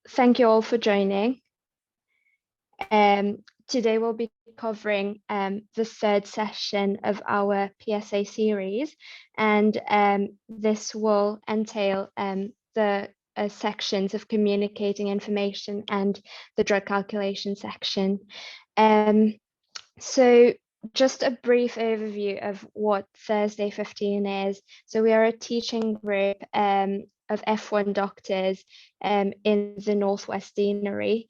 thank you all for joining. Today we'll be covering the third session of our PSA series, and this will entail the sections of communicating information and the drug calculation section. So just a brief overview of what Thursday 15 is. So we are a teaching group of F1 doctors in the Northwest Deanery.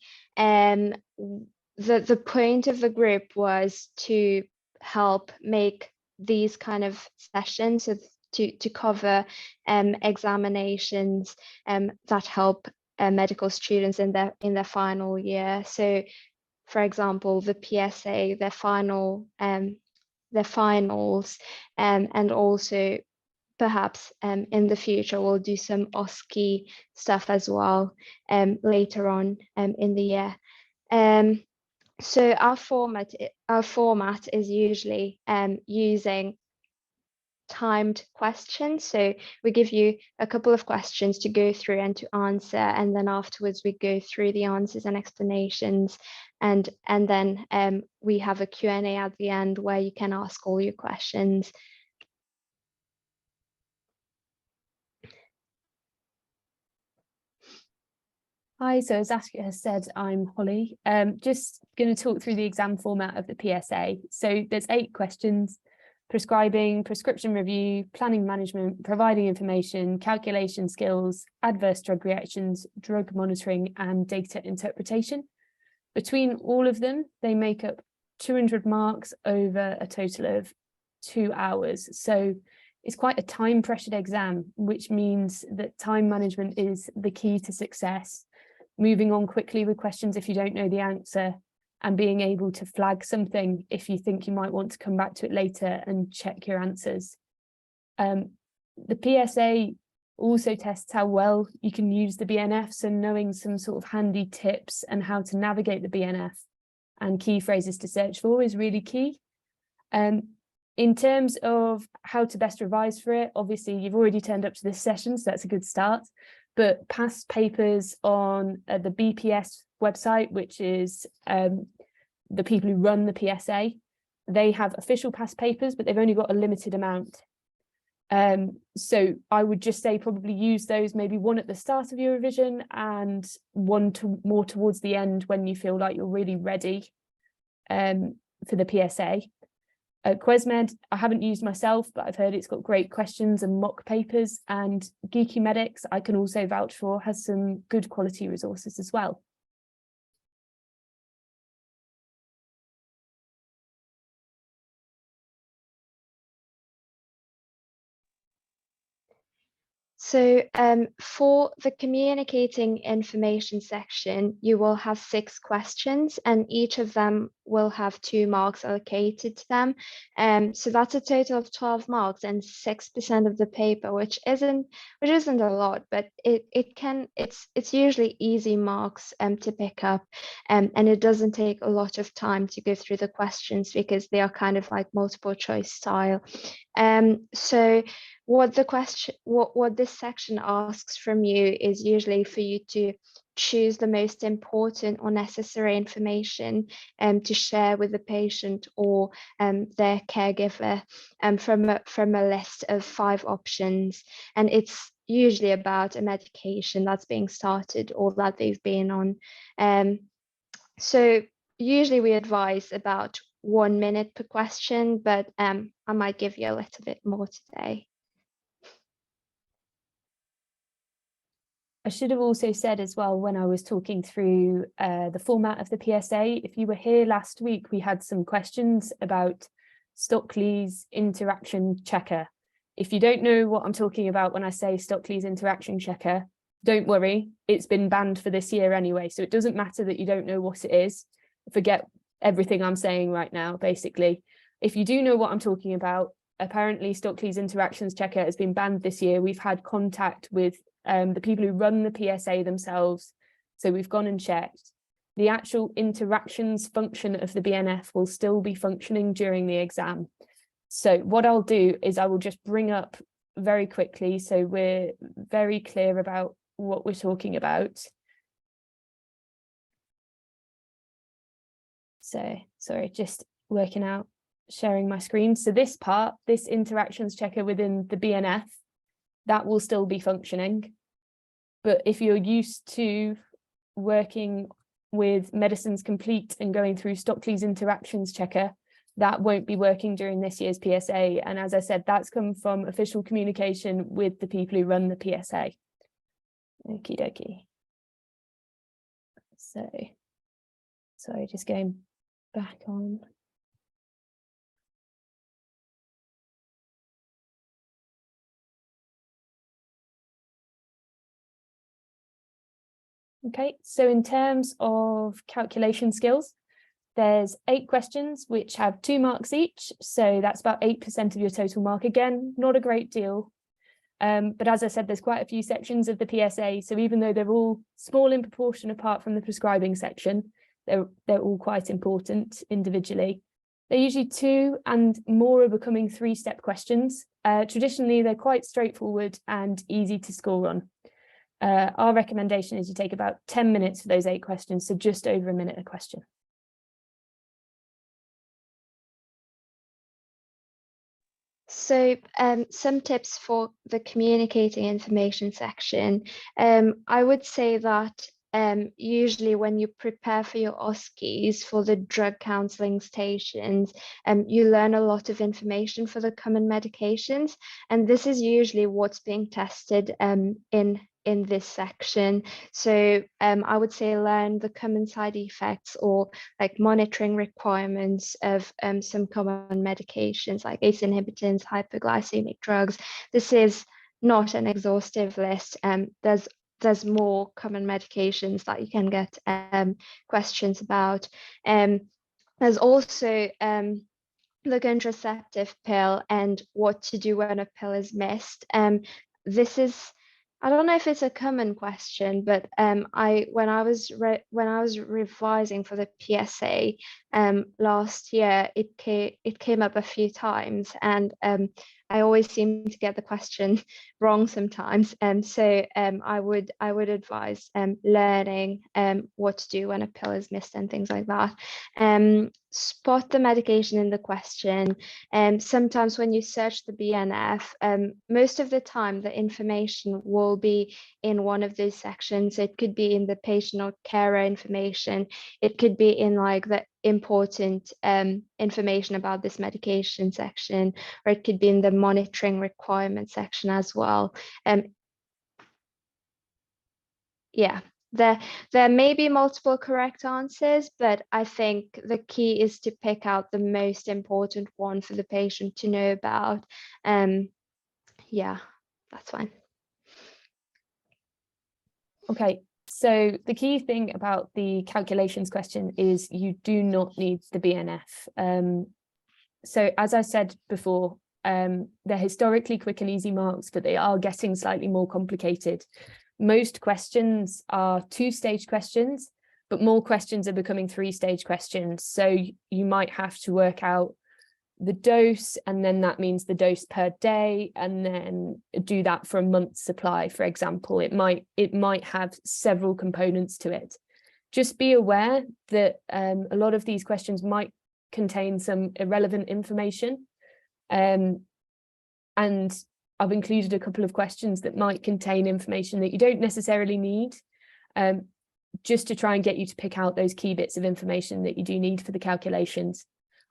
The point of the group was to help make these kind of sessions to cover examinations that help medical students in their final year. So for example, the PSA, their finals, and also perhaps in the future we'll do some OSCE stuff as well later on in the year. So our format is usually using timed questions. So we give you a couple of questions to go through and to answer, and then afterwards we go through the answers and explanations, and then we have a Q&A at the end where you can ask all your questions. Hi, so as Aska has said, I'm Holly. Just going to talk through the exam format of the PSA. So there's 8 questions: prescribing, prescription review, planning management, providing information, calculation skills, adverse drug reactions, drug monitoring, and data interpretation. Between all of them, they make up 200 marks over a total of 2 hours. So it's quite a time-pressured exam, which means that time management is the key to success. Moving on quickly with questions if you don't know the answer, and being able to flag something if you think you might want to come back to it later and check your answers. The PSA also tests how well you can use the BNF, so knowing some sort of handy tips and how to navigate the BNF and key phrases to search for is really key. In terms of how to best revise for it, obviously you've already turned up to this session, so that's a good start. But past papers on the BPS website, which is the people who run the PSA, they have official past papers, but they've only got a limited amount. So I would just say probably use those, maybe one at the start of your revision and one more towards the end when you feel like you're really ready for the PSA. QuesMed, I haven't used myself, but I've heard it's got great questions and mock papers, and Geeky Medics, I can also vouch for, has some good quality resources as well. So for the communicating information section, you will have 6 questions, and each of them will have 2 marks allocated to them. So that's a total of 12 marks and 6% of the paper, which isn't a lot, but it's usually easy marks to pick up, and it doesn't take a lot of time to go through the questions because they are kind of like multiple choice style. So what this section asks from you is usually for you to choose the most important or necessary information to share with the patient or their caregiver from a list of 5 options, and it's usually about a medication that's being started or that they've been on. So usually we advise about 1 minute per question, but I might give you a little bit more today. I should have also said as well, when I was talking through the format of the PSA, if you were here last week, we had some questions about Stockley's interaction checker. If you don't know what I'm talking about when I say Stockley's interaction checker, don't worry, it's been banned for this year anyway, so it doesn't matter that you don't know what it is. Forget everything I'm saying right now, basically. If you do know what I'm talking about, apparently Stockley's interactions checker has been banned this year. We've had contact with the people who run the PSA themselves, so we've gone and checked. The actual interactions function of the BNF will still be functioning during the exam. So what I'll do is I will just bring up very quickly, so we're very clear about what we're talking about. So sorry, just working out, sharing my screen. So this part, this interactions checker within the BNF, that will still be functioning. But if you're used to working with Medicines Complete and going through Stockley's interactions checker, that won't be working during this year's PSA. And as I said, that's come from official communication with the people who run the PSA. Okie dokie. So, sorry, just going back on. Okay, so in terms of calculation skills, there's 8 questions which have 2 marks each. So that's about 8% of your total mark. Again, not a great deal. But as I said, there's quite a few sections of the PSA. So even though they're all small in proportion apart from the prescribing section, they're all quite important individually. They're usually 2 and more are becoming 3-step questions. Traditionally, they're quite straightforward and easy to score on. Our recommendation is you take about 10 minutes for those 8 questions, so just over a minute a question. So some tips for the communicating information section. I would say that usually when you prepare for your OSCEs for the drug counselling stations, you learn a lot of information for the common medications, and this is usually what's being tested in this section. So I would say learn the common side effects or like monitoring requirements of some common medications like ACE inhibitors, hyperglycemic drugs. This is not an exhaustive list. There's more common medications that you can get questions about. There's also the contraceptive pill and what to do when a pill is missed. This is, I don't know if it's a common question, but when I was revising for the PSA last year, it came up a few times, and I always seem to get the question wrong sometimes. So I would advise learning what to do when a pill is missed and things like that. Spot the medication in the question. Sometimes when you search the BNF, most of the time the information will be in one of those sections. It could be in the patient or carer information. It could be in like the important information about this medication section, or it could be in the monitoring requirement section as well. Yeah. There may be multiple correct answers, but I think the key is to pick out the most important one for the patient to know about. Yeah, that's fine. Okay, so the key thing about the calculations question is you do not need the BNF. So as I said before, they're historically quick and easy marks, but they are getting slightly more complicated. Most questions are 2-stage questions, but more questions are becoming 3-stage questions. So you might have to work out the dose, and then that means the dose per day, and then do that for a month's supply, for example. It might have several components to it. Just be aware that a lot of these questions might contain some irrelevant information. And I've included a couple of questions that might contain information that you don't necessarily need, just to try and get you to pick out those key bits of information that you do need for the calculations.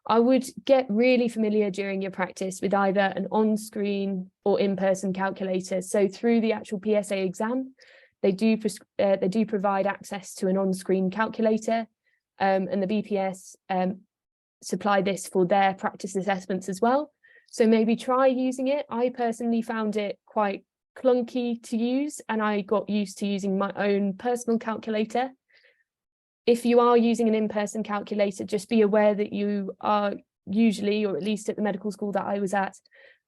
I would get really familiar during your practice with either an on-screen or in-person calculator. So through the actual PSA exam, they do provide access to an on-screen calculator, and the BPS supply this for their practice assessments as well. So maybe try using it. I personally found it quite clunky to use, and I got used to using my own personal calculator. If you are using an in-person calculator, just be aware that you are usually, or at least at the medical school that I was at,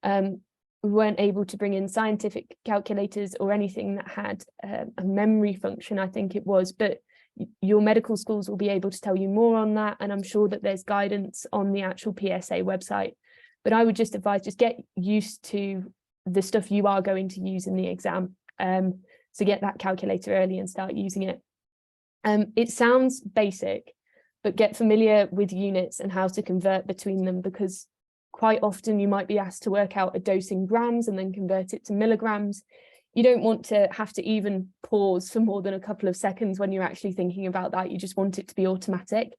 we weren't able to bring in scientific calculators or anything that had a memory function, I think it was, but your medical schools will be able to tell you more on that, and I'm sure that there's guidance on the actual PSA website. But I would just advise, just get used to the stuff you are going to use in the exam. So get that calculator early and start using it. It sounds basic, but get familiar with units and how to convert between them, because quite often you might be asked to work out a dose in grams and then convert it to milligrams. You don't want to have to even pause for more than a couple of seconds when you're actually thinking about that. You just want it to be automatic.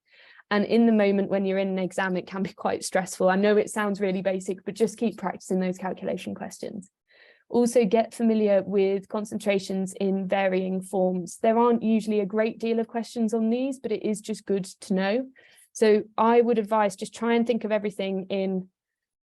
And in the moment when you're in an exam, it can be quite stressful. I know it sounds really basic, but just keep practicing those calculation questions. Also get familiar with concentrations in varying forms. There aren't usually a great deal of questions on these, but it is just good to know. So I would advise just try and think of everything in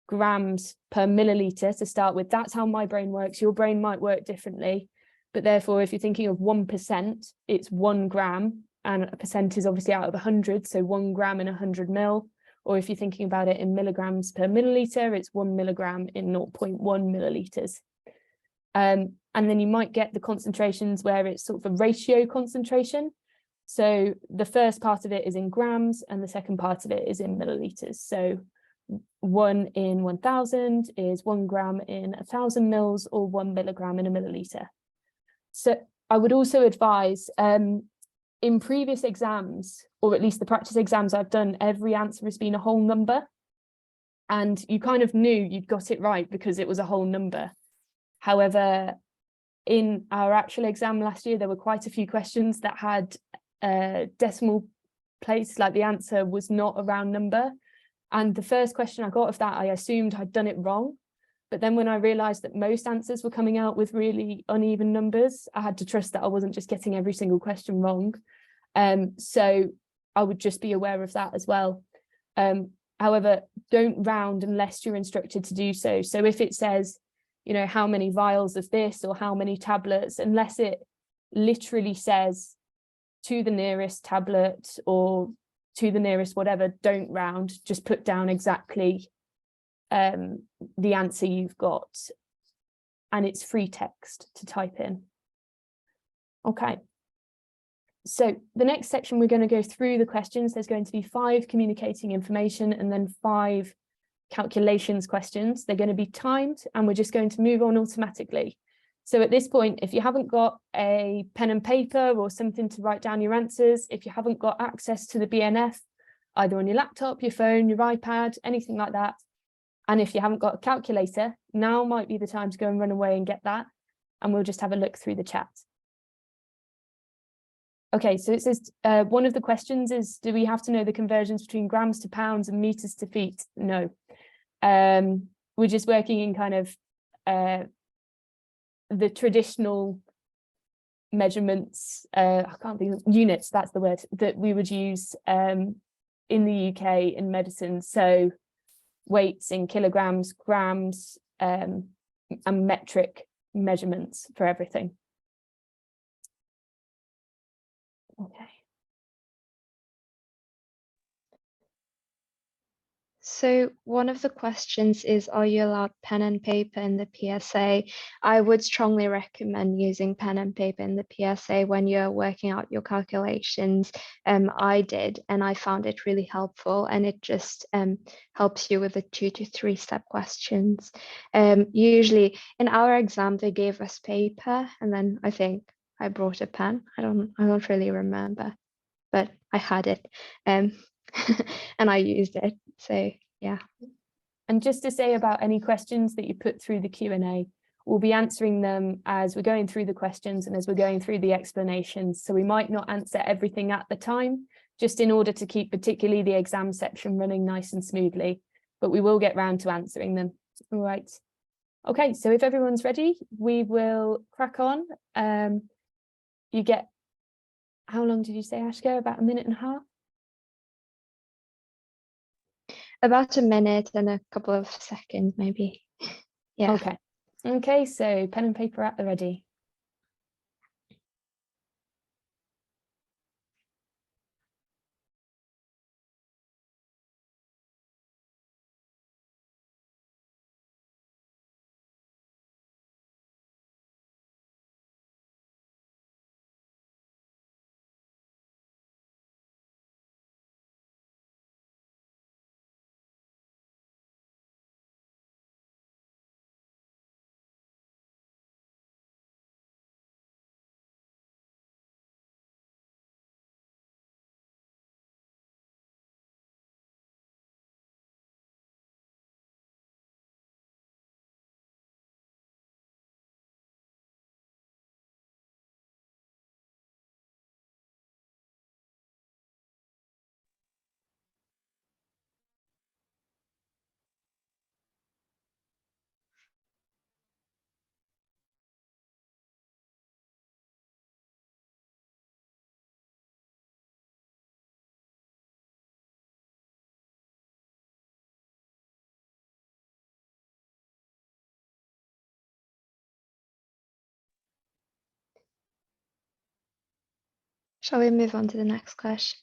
grams per milliliter to start with. That's how my brain works. Your brain might work differently, but therefore if you're thinking of 1%, it's 1 gram, and a percent is obviously out of 100, so 1 gram in 100 mil. Or if you're thinking about it in milligrams per milliliter, it's 1 milligram in 0.1 milliliters. And then you might get the concentrations where it's sort of a ratio concentration. So the first part of it is in grams and the second part of it is in milliliters. So 1 in 1000 is 1 gram in 1000 mils, or 1 milligram in a milliliter. So I would also advise, in previous exams, or at least the practice exams I've done, every answer has been a whole number. And you kind of knew you'd got it right because it was a whole number. However, in our actual exam last year, there were quite a few questions that had decimal place, like the answer was not a round number. And the first question I got of that, I assumed I'd done it wrong. But then when I realized that most answers were coming out with really uneven numbers, I had to trust that I wasn't just getting every single question wrong. So I would just be aware of that as well. However, don't round unless you're instructed to do so. So if it says, you know, how many vials of this or how many tablets, unless it literally says to the nearest tablet or to the nearest whatever, don't round, just put down exactly the answer you've got, and it's free text to type in. Okay, so the next section, we're going to go through the questions. There's going to be 5 communicating information and then 5 calculations questions. They're going to be timed and we're just going to move on automatically. So at this point, if you haven't got a pen and paper or something to write down your answers, if you haven't got access to the BNF, either on your laptop, your phone, your iPad, anything like that, and if you haven't got a calculator, now might be the time to go and run away and get that, and we'll just have a look through the chat. Okay, so it says one of the questions is, do we have to know the conversions between grams to pounds and meters to feet? No. We're just working in kind of the traditional measurements, I can't think of units, that's the word, that we would use in the UK in medicine. So weights in kilograms, grams, and metric measurements for everything. Okay. So one of the questions is, are you allowed pen and paper in the PSA? I would strongly recommend using pen and paper in the PSA when you're working out your calculations. I did, and I found it really helpful, and it just helps you with the 2 to 3 step questions. Usually in our exam, they gave us paper, and then I think I brought a pen. I don't really remember, but I had it. And I used it. So yeah. And just to say about any questions that you put through the Q&A, we'll be answering them as we're going through the questions and as we're going through the explanations. So we might not answer everything at the time, just in order to keep particularly the exam section running nice and smoothly, but we will get round to answering them. All right. Okay, so if everyone's ready, we will crack on. You get, how long did you say, Ashka? About a minute and a half? About a minute and a couple of seconds, maybe. Yeah. Okay. Okay, so pen and paper at the ready. Shall we move on to the next question?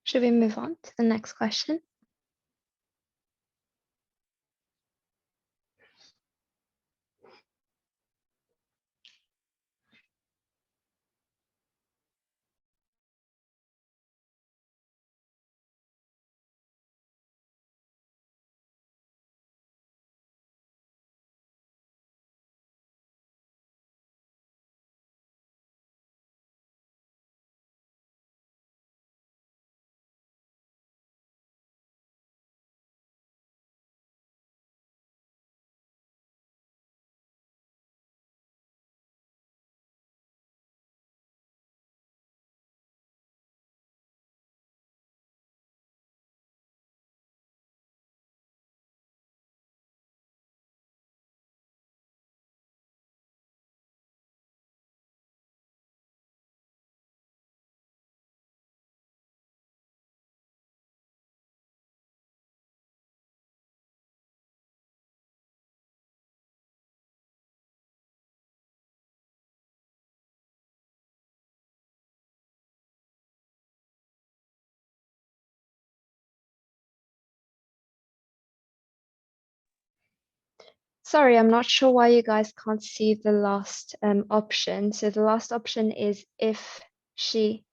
Should we move on to the next question? Sorry, I'm not sure why you guys can't see the last option. So the last option is she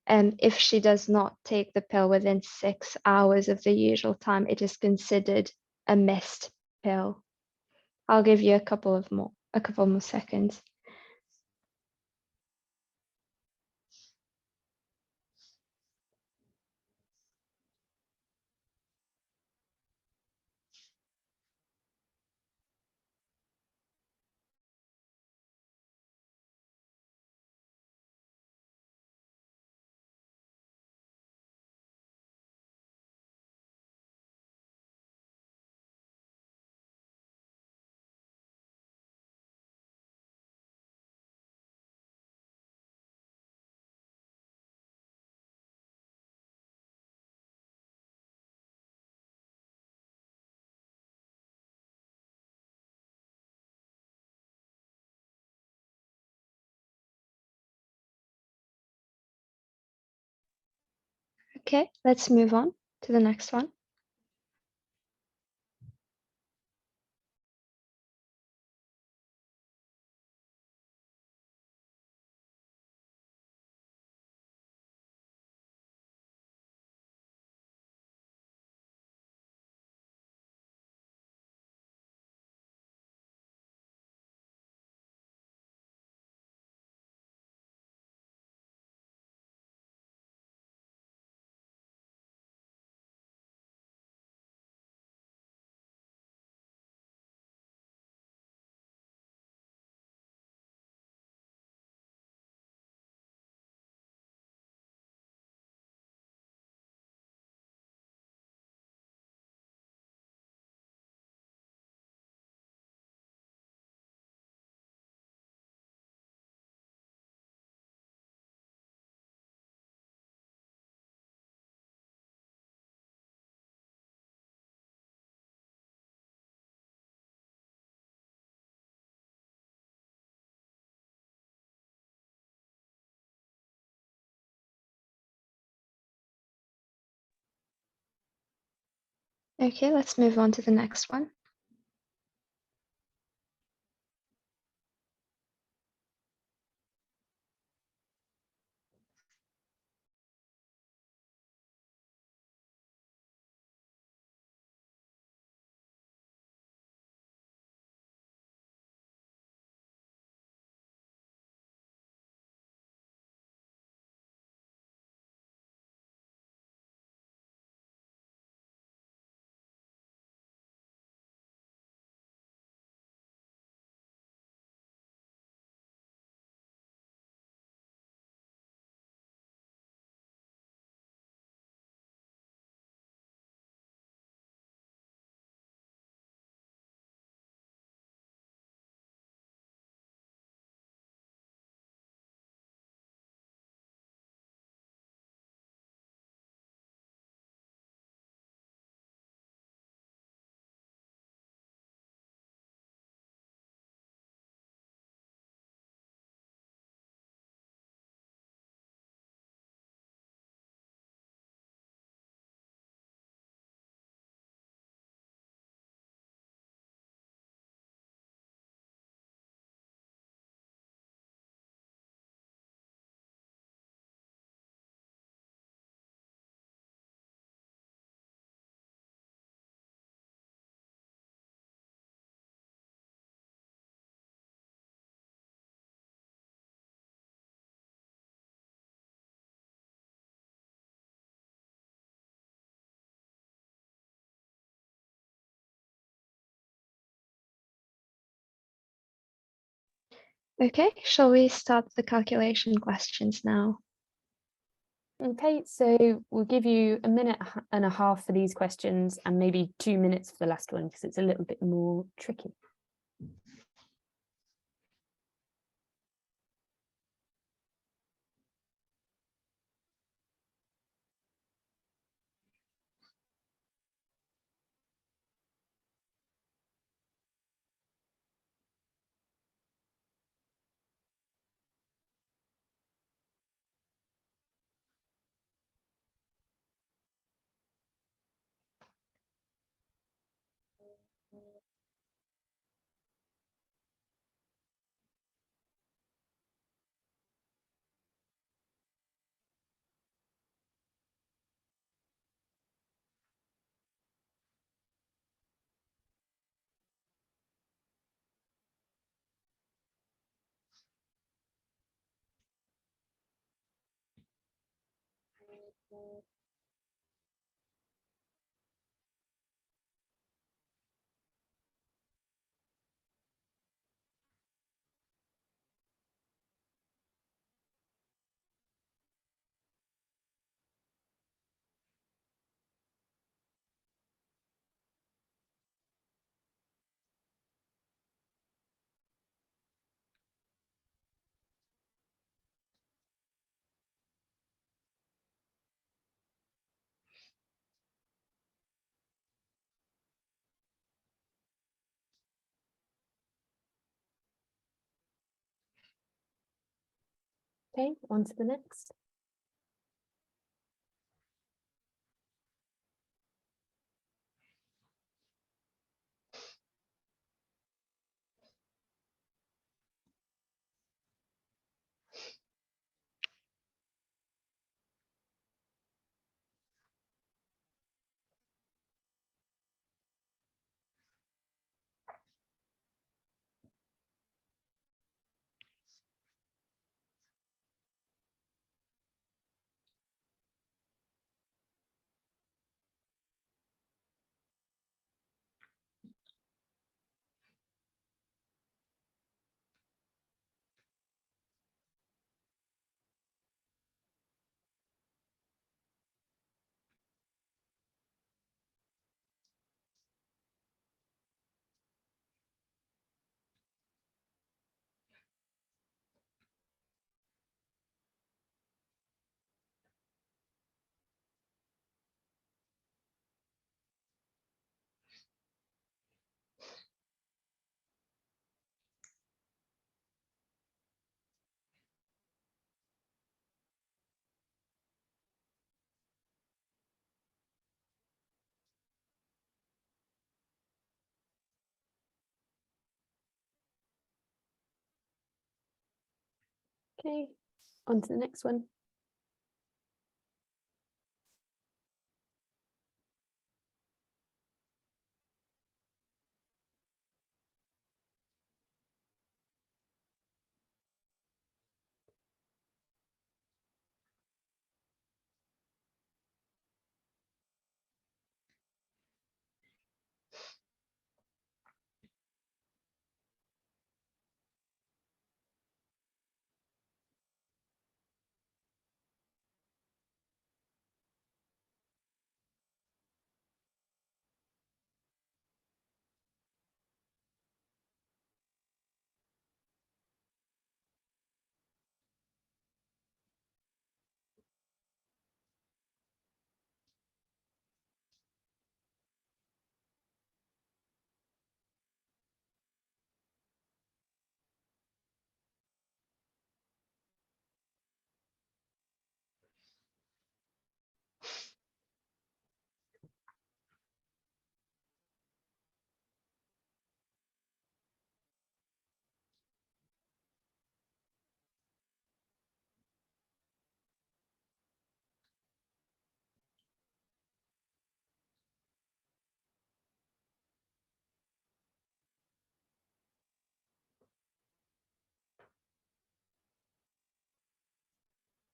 if she does not take the pill within 6 hours of the usual time, it is considered a missed pill. I'll give you a couple more seconds. Okay, let's move on to the next one. Okay, let's move on to the next one. Okay, shall we start the calculation questions now? Okay, so we'll give you a minute and a half for these questions and maybe 2 minutes for the last one because it's a little bit more tricky. Okay, on to the next. Okay, on to the next one.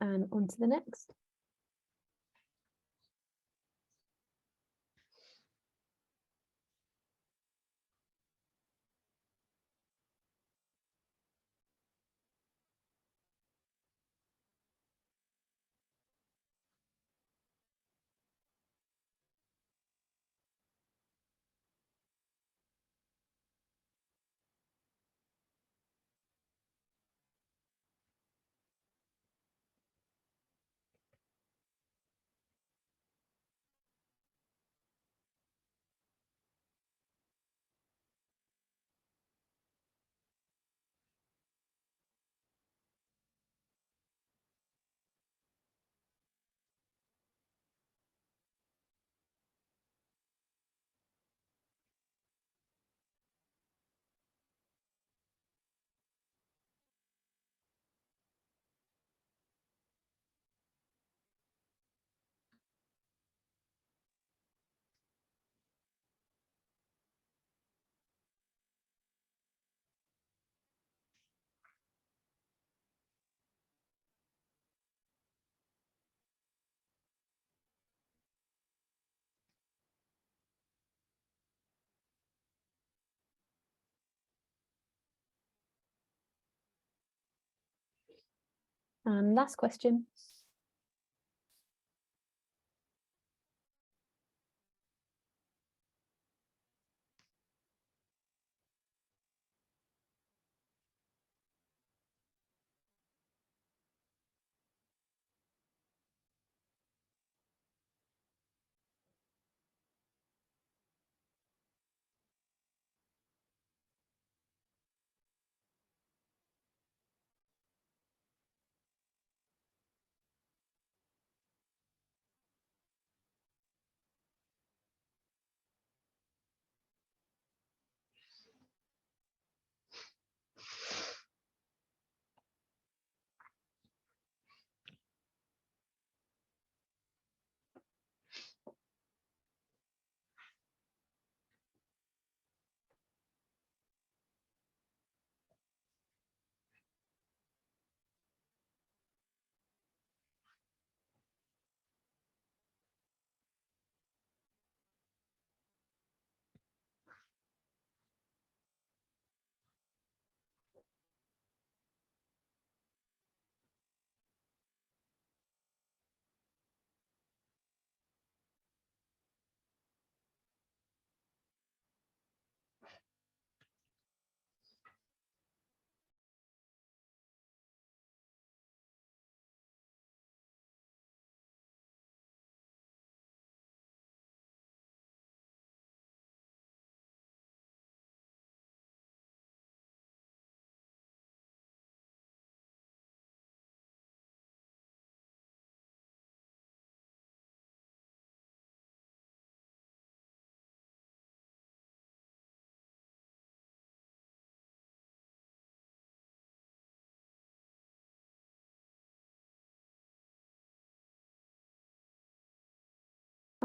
And on to the next. And last question.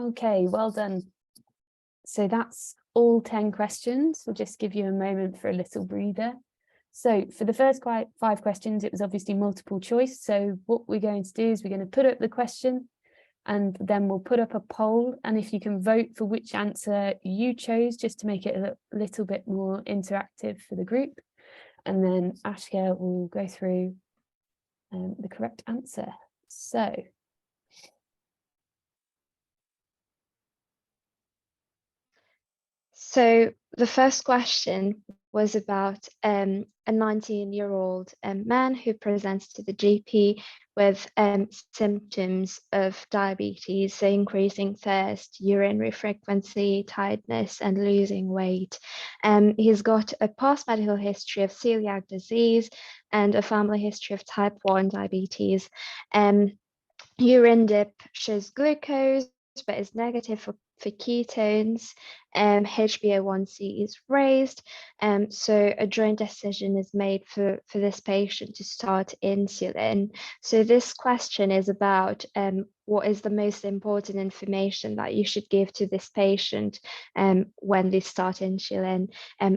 Okay, well done. So that's all 10 questions. We'll just give you a moment for a little breather. So for the first 5 questions, it was obviously multiple choice. So what we're going to do is we're going to put up the question and then we'll put up a poll. And if you can vote for which answer you chose, just to make it a little bit more interactive for the group. And then Ashka will go through the correct answer. So the first question was about a 19-year-old man who presents to the GP with symptoms of diabetes, so increasing thirst, urinary frequency, tiredness, and losing weight. He's got a past medical history of celiac disease and a family history of type 1 diabetes. Urine dip shows glucose, but is negative for ketones. HbA1c is raised. So a joint decision is made for this patient to start insulin. So this question is about what is the most important information that you should give to this patient when they start insulin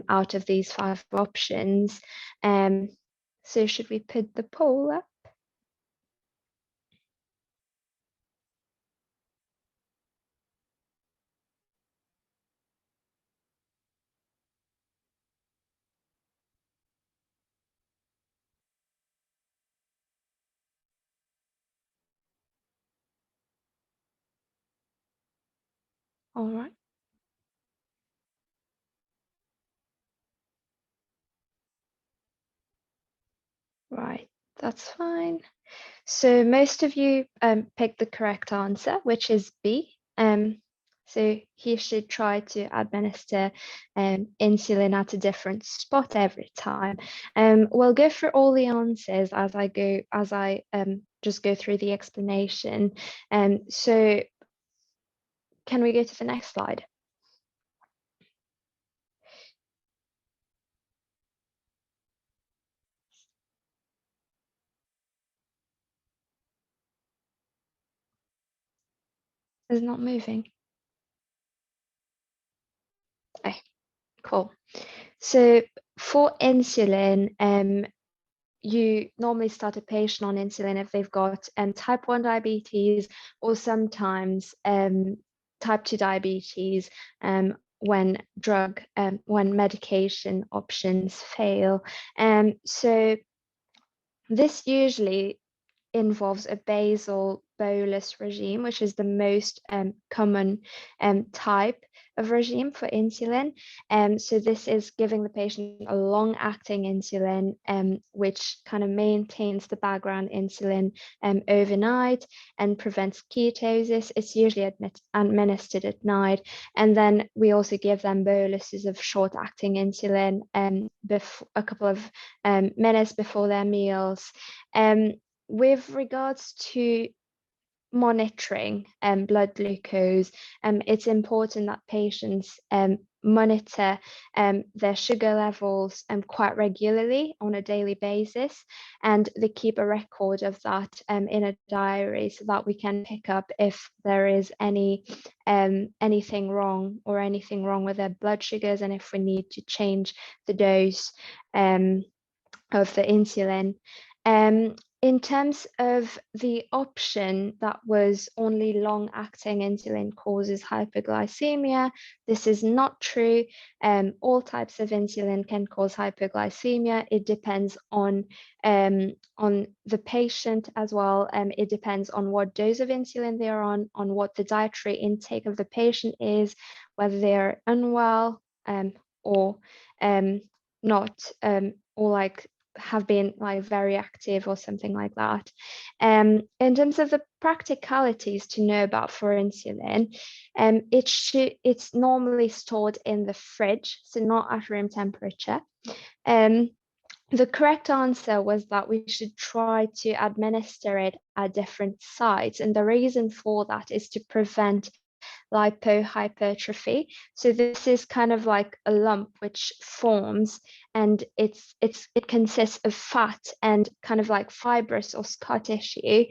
out of these 5 options. So should we put the poll up? All right. Right, that's fine. So most of you picked the correct answer, which is B. So he should try to administer insulin at a different spot every time. We'll go through all the answers as I just go through the explanation. So can we go to the next slide? It's not moving. Okay, cool. So for insulin, you normally start a patient on insulin if they've got type 1 diabetes or sometimes type 2 diabetes when medication options fail. So this usually involves a basal bolus regime, which is the most common type of regime for insulin. So this is giving the patient a long-acting insulin, which kind of maintains the background insulin overnight and prevents ketosis. It's usually administered at night. And then we also give them boluses of short-acting insulin a couple of minutes before their meals. With regards to monitoring blood glucose, it's important that patients monitor their sugar levels quite regularly on a daily basis, and they keep a record of that in a diary so that we can pick up if there is anything wrong with their blood sugars, and if we need to change the dose of the insulin. In terms of the option that was only long-acting insulin causes hypoglycemia, this is not true. All types of insulin can cause hypoglycemia. It depends on the patient as well. It depends on what dose of insulin they're on what the dietary intake of the patient is, whether they're unwell or not, or like have been like very active or something like that. In terms of the practicalities to know about for insulin, it's normally stored in the fridge, so not at room temperature. The correct answer was that we should try to administer it at different sites, and the reason for that is to prevent lipohypertrophy. So this is kind of like a lump which forms, and it consists of fat and kind of like fibrous or scar tissue.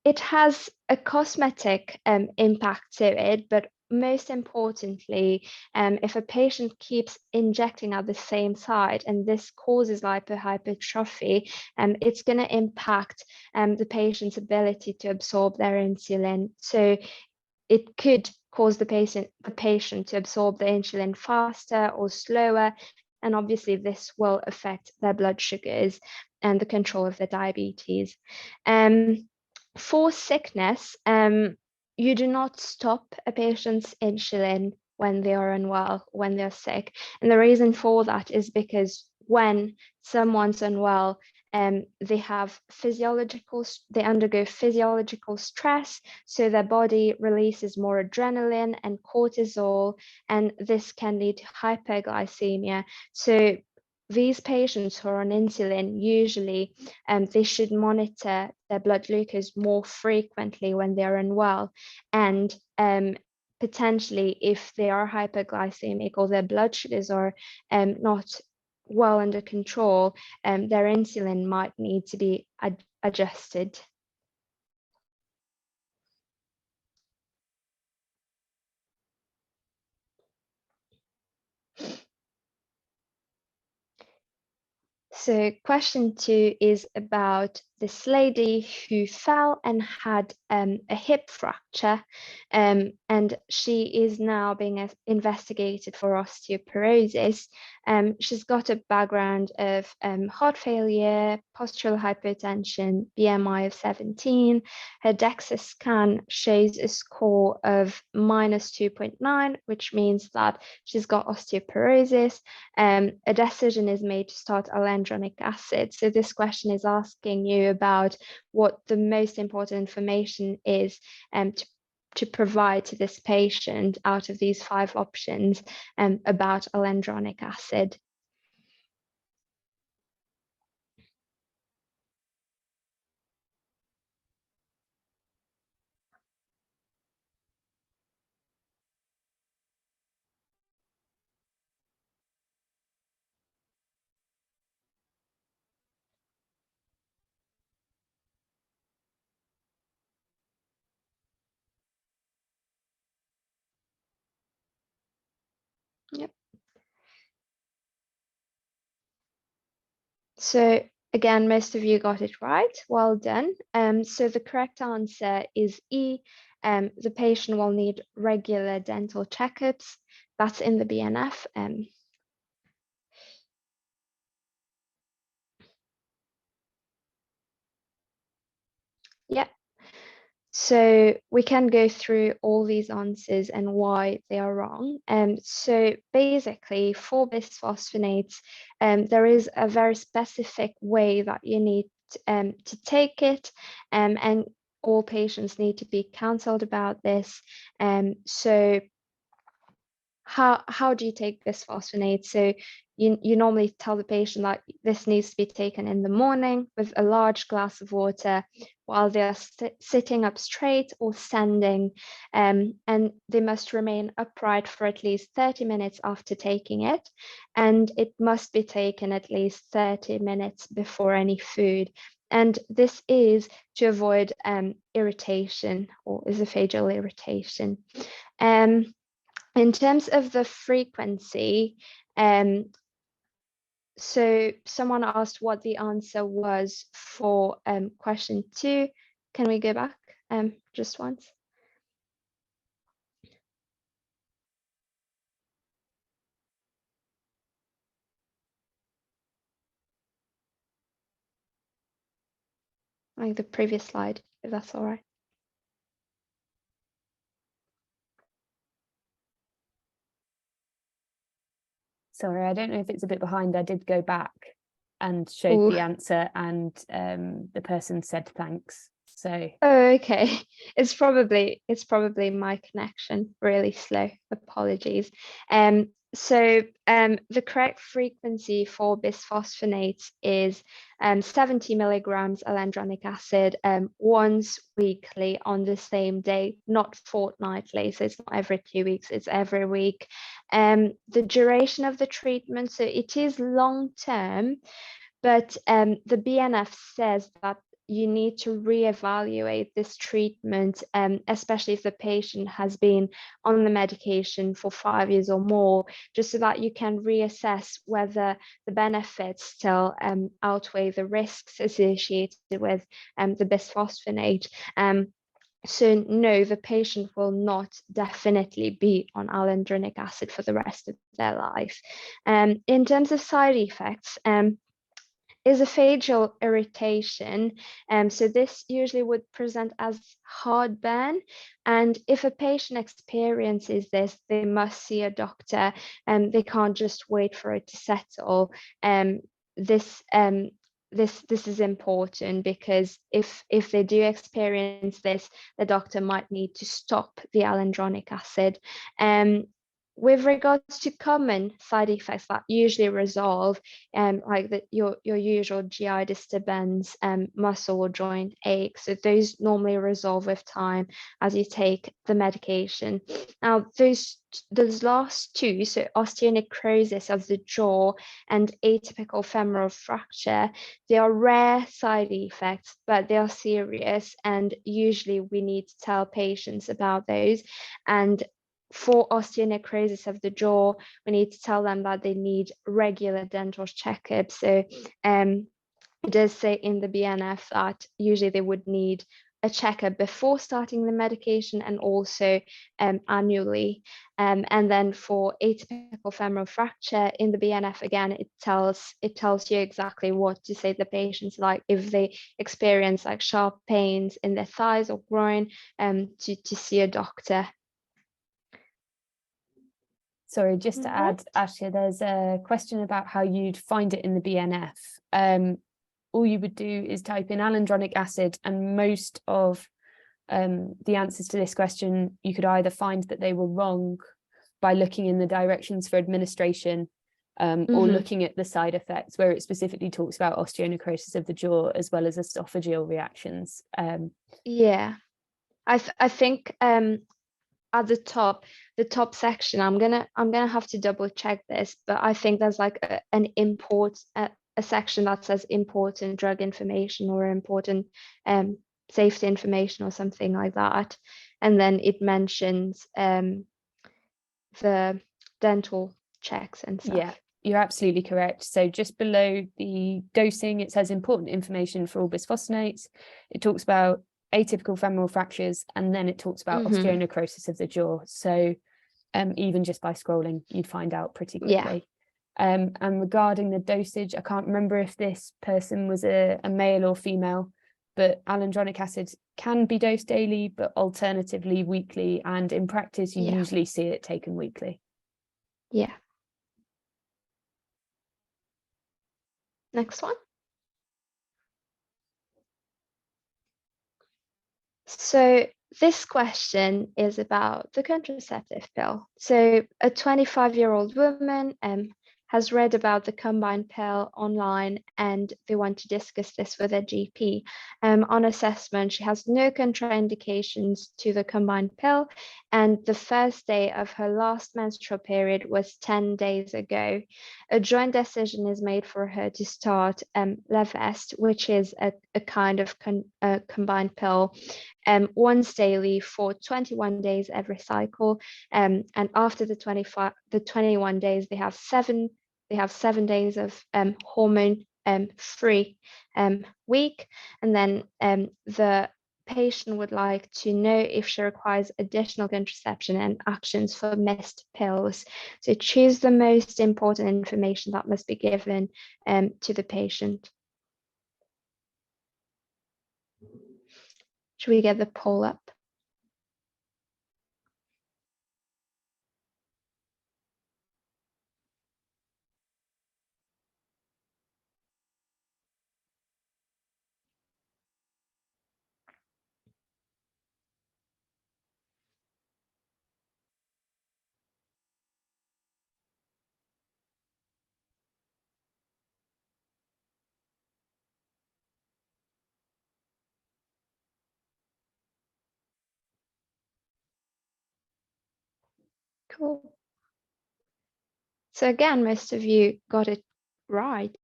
It has a cosmetic impact to it, but most importantly, if a patient keeps injecting at the same site and this causes lipohypertrophy, it's going to impact the patient's ability to absorb their insulin. So it could cause the patient to absorb the insulin faster or slower, and obviously this will affect their blood sugars and the control of their diabetes. For sickness, you do not stop a patient's insulin when they are unwell, when they're sick. And the reason for that is because when someone's unwell, they undergo physiological stress, so their body releases more adrenaline and cortisol, and this can lead to hyperglycemia. So these patients who are on insulin, usually they should monitor their blood glucose more frequently when they're unwell. And potentially, if they are hyperglycemic or their blood sugars are not well under control, their insulin might need to be adjusted. So question 2 is about this lady who fell and had a hip fracture, and she is now being investigated for osteoporosis. She's got a background of heart failure, postural hypertension, BMI of 17. Her DEXA scan shows a score of -2.9, which means that she's got osteoporosis. A decision is made to start alendronic acid. So this question is asking you about what the most important information is to provide to this patient out of these 5 options about alendronic acid. Yep. So again, most of you got it right. Well done. So the correct answer is E. The patient will need regular dental checkups. That's in the BNF. Yeah. So we can go through all these answers and why they are wrong. So basically, for bisphosphonates, there is a very specific way that you need to take it, and all patients need to be counseled about this. So how do you take bisphosphonates? So you normally tell the patient that this needs to be taken in the morning with a large glass of water while they're sitting up straight or standing, and they must remain upright for at least 30 minutes after taking it, and it must be taken at least 30 minutes before any food. And this is to avoid irritation or esophageal irritation. In terms of the frequency, so someone asked what the answer was for question 2. Can we go back just once? Like the previous slide, if that's all right. Sorry, I don't know if it's a bit behind. I did go back and showed the answer, and the person said thanks. So okay, it's probably my connection, really slow. Apologies. So the correct frequency for bisphosphonates is 70 milligrams alendronic acid once weekly on the same day, not fortnightly. So it's not every 2 weeks, it's every week. The duration of the treatment, so it is long term, but the BNF says that you need to reevaluate this treatment, especially if the patient has been on the medication for 5 years or more, just so that you can reassess whether the benefits still outweigh the risks associated with the bisphosphonate. So no, the patient will not definitely be on alendronic acid for the rest of their life. In terms of side effects, esophageal irritation. So this usually would present as heartburn. And if a patient experiences this, they must see a doctor, and they can't just wait for it to settle. This this is important, because if they do experience this, the doctor might need to stop the alendronic acid. With regards to common side effects that usually resolve, like your usual GI disturbance, muscle or joint ache, so those normally resolve with time as you take the medication. Now, those last two, so osteonecrosis of the jaw and atypical femoral fracture, they are rare side effects, but they are serious, and usually we need to tell patients about those. And for osteonecrosis of the jaw, we need to tell them that they need regular dental checkups. So it does say in the BNF that usually they would need a checkup before starting the medication, and also annually. And then for atypical femoral fracture in the BNF, again, it tells you exactly what to say to the patients, like if they experience like sharp pains in their thighs or groin, to see a doctor. Sorry, just to add, Ashia, there's a question about how you'd find it in the BNF. All you would do is type in alendronic acid, and most of the answers to this question, you could either find that they were wrong by looking in the directions for administration, or looking at the side effects, where it specifically talks about osteonecrosis of the jaw as well as esophageal reactions. Yeah, I think at the top section, I'm gonna have to double check this, but I think there's like a section that says important drug information or important safety information or something like that, and then it mentions the dental checks and stuff. Yeah, you're absolutely correct. So just below the dosing, it says important information for all bisphosphonates. It talks about atypical femoral fractures, and then it talks about osteonecrosis of the jaw. So even just by scrolling, you'd find out pretty quickly. And regarding the dosage, I can't remember if this person was a male or female, but alendronic acid can be dosed daily, but alternatively weekly. And in practice, you usually see it taken weekly. Yeah. Next one. So this question is about the contraceptive pill. So a 25-year-old woman has read about the combined pill online, and they want to discuss this with a GP. On assessment, she has no contraindications to the combined pill, and the first day of her last menstrual period was 10 days ago. A joint decision is made for her to start Levest, which is a kind of combined pill, once daily for 21 days every cycle, and after the 21 days, they have 7 days of hormone free week, and then the patient would like to know if she requires additional contraception and actions for missed pills. So choose the most important information that must be given to the patient. Should we get the poll up? Cool. So again, most of you got it right,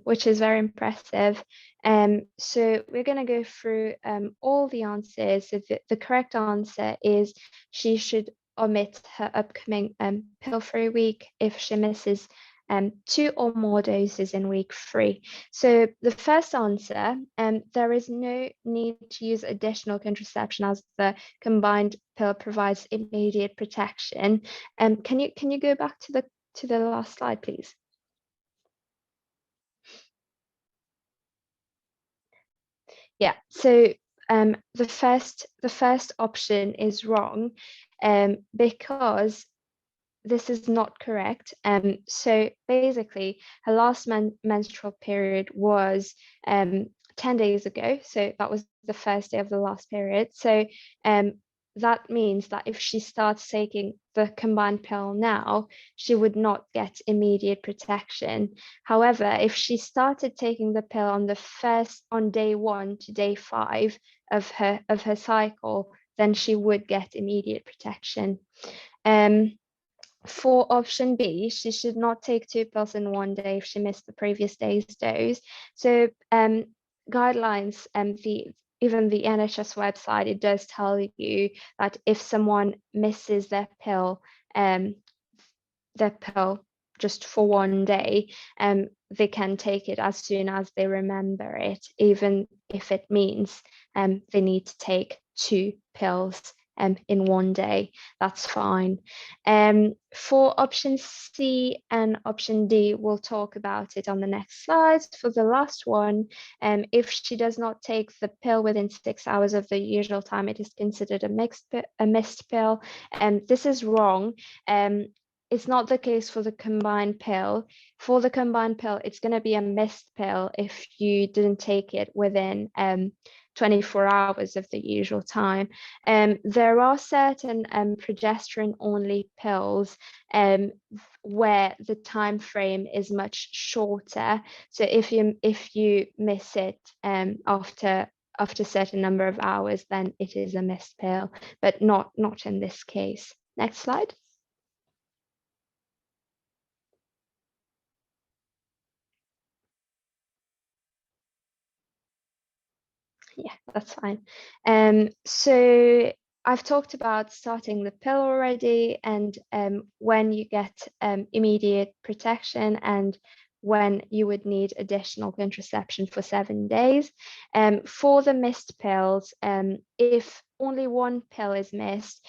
which is very impressive. So we're going to go through all the answers. So the correct answer is she should omit her upcoming pill-free week if she misses 2 or more doses in week 3. So the first answer, there is no need to use additional contraception as the combined pill provides immediate protection. Can you go back to the last slide, please? Yeah, so the first option is wrong because this is not correct. So basically, her last menstrual period was 10 days ago. So that was the first day of the last period. So that means that if she starts taking the combined pill now, she would not get immediate protection. However, if she started taking the pill on day 1 to day 5 of her cycle, then she would get immediate protection. For option B, she should not take 2 pills in one day if she missed the previous day's dose. So guidelines, even the NHS website, it does tell you that if someone misses their pill just for one day, they can take it as soon as they remember it, even if it means they need to take 2 pills in one day. That's fine. For option C and option D, we'll talk about it on the next slides. For the last one, if she does not take the pill within 6 hours of the usual time, it is considered a missed pill. This is wrong. It's not the case for the combined pill. For the combined pill, it's going to be a missed pill if you didn't take it within 24 hours of the usual time. There are certain progesterone-only pills where the time frame is much shorter. So if you miss it after a certain number of hours, then it is a missed pill, but not in this case. Next slide. Yeah, that's fine. So I've talked about starting the pill already, and when you get immediate protection and when you would need additional contraception for 7 days. For the missed pills, if only one pill is missed,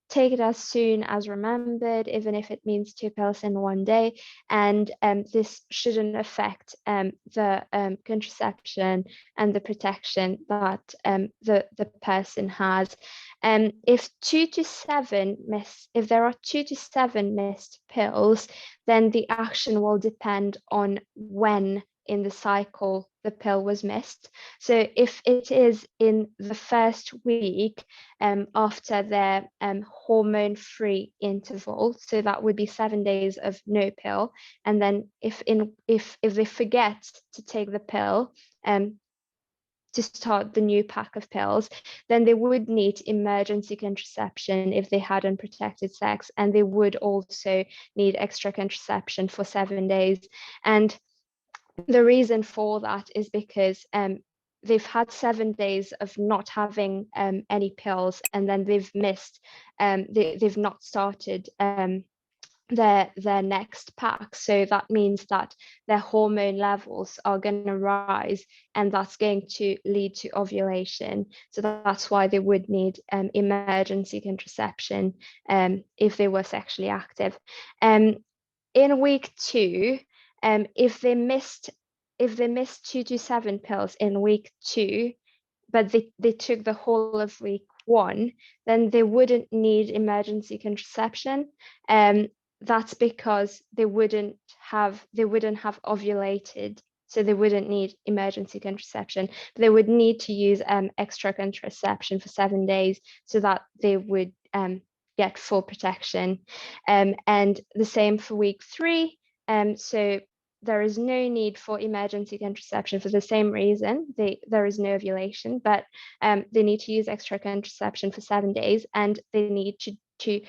take it as soon as remembered, even if it means 2 pills in one day. And this shouldn't affect the contraception and the protection that the person has. If there are 2 to 7 missed pills, then the action will depend on when in the cycle the pill was missed. So if it is in the first week after their hormone-free interval, so that would be 7 days of no pill, and then if they forget to take the pill to start the new pack of pills, then they would need emergency contraception if they had unprotected sex, and they would also need extra contraception for 7 days. And the reason for that is because they've had 7 days of not having any pills, and then they've missed, they've not started their next pack. So that means that their hormone levels are going to rise, and that's going to lead to ovulation. So that's why they would need emergency contraception if they were sexually active. In week 2, if they missed 2 to 7 pills in week 2, but they took the whole of week 1, then they wouldn't need emergency contraception. That's because they wouldn't have ovulated, so they wouldn't need emergency contraception. But they would need to use extra contraception for 7 days so that they would get full protection. And the same for week 3. So there is no need for emergency contraception for the same reason. There is no ovulation, but they need to use extra contraception for 7 days, and they need to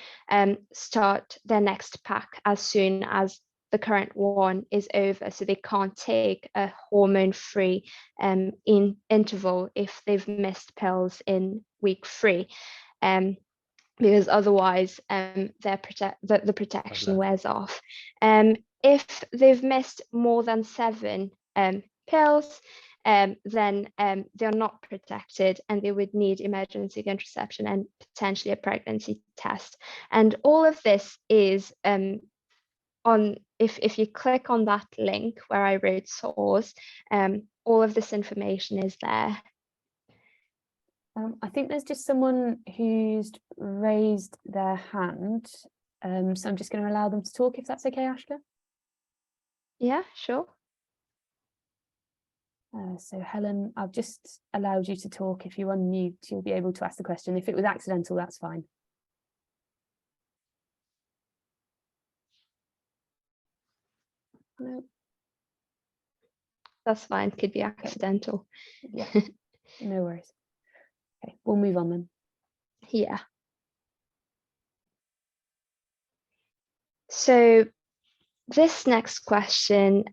start their next pack as soon as the current one is over, so they can't take a hormone-free in interval if they've missed pills in week 3. Because otherwise the protection wears off. If they've missed more than 7 pills, then they're not protected and they would need emergency contraception and potentially a pregnancy test. And all of this is on, if you click on that link where I wrote source, all of this information is there. I think there's just someone who's raised their hand, so I'm just going to allow them to talk, if that's okay, Ashka. Yeah, sure. So Helen, I've just allowed you to talk. If you unmute, you'll be able to ask the question. If it was accidental, that's fine. No. That's fine, could be accidental. Yeah, no worries. Okay, we'll move on then. Yeah. So this next question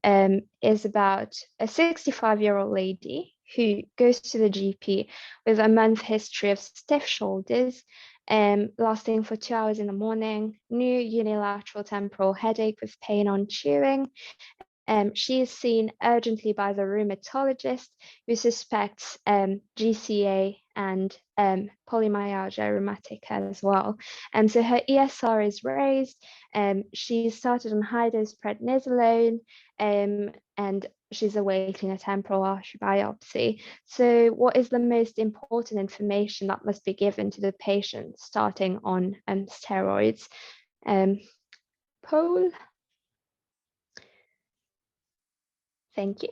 is about a 65-year-old lady who goes to the GP with a month history of stiff shoulders, lasting for 2 hours in the morning, new unilateral temporal headache with pain on chewing. She is seen urgently by the rheumatologist who suspects GCA and polymyalgia rheumatica as well. So her ESR is raised. She started on high-dose prednisolone and she's awaiting a temporal artery biopsy. So what is the most important information that must be given to the patient starting on steroids? Paul? Thank you.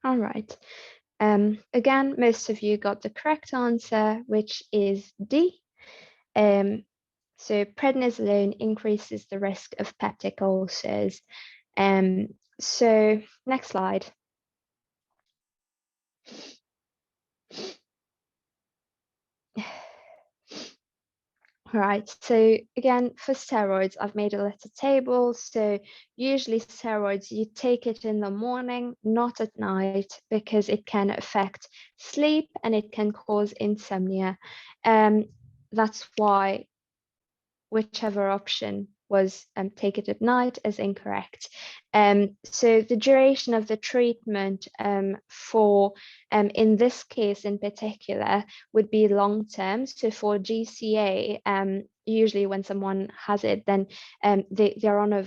All right. Again, most of you got the correct answer, which is D. So prednisolone increases the risk of peptic ulcers. So next slide. All right, so again, for steroids, I've made a little table. So usually steroids, you take it in the morning, not at night, because it can affect sleep and it can cause insomnia. That's why whichever option was take it at night is incorrect. So the duration of the treatment for, in this case in particular, would be long-term. So for GCA, usually when someone has it, then they're on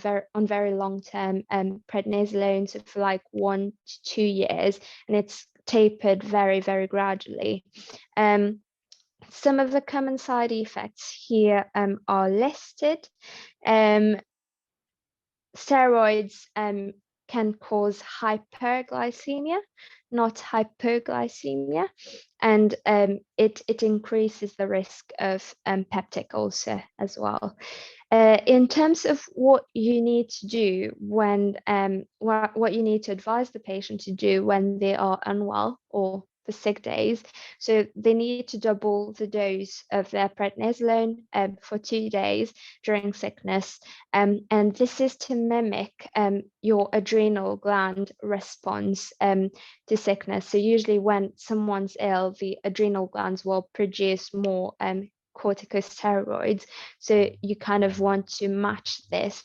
very long-term prednisolone, so for like 1 to 2 years, and it's tapered very, very gradually. Some of the common side effects here are listed. Steroids can cause hyperglycemia, not hypoglycemia, and it increases the risk of peptic ulcer as well. In terms of what you need to do when, what you need to advise the patient to do when they are unwell or for sick days, so they need to double the dose of their prednisolone for 2 days during sickness, and this is to mimic your adrenal gland response to sickness. So usually when someone's ill, the adrenal glands will produce more corticosteroids. So you kind of want to match this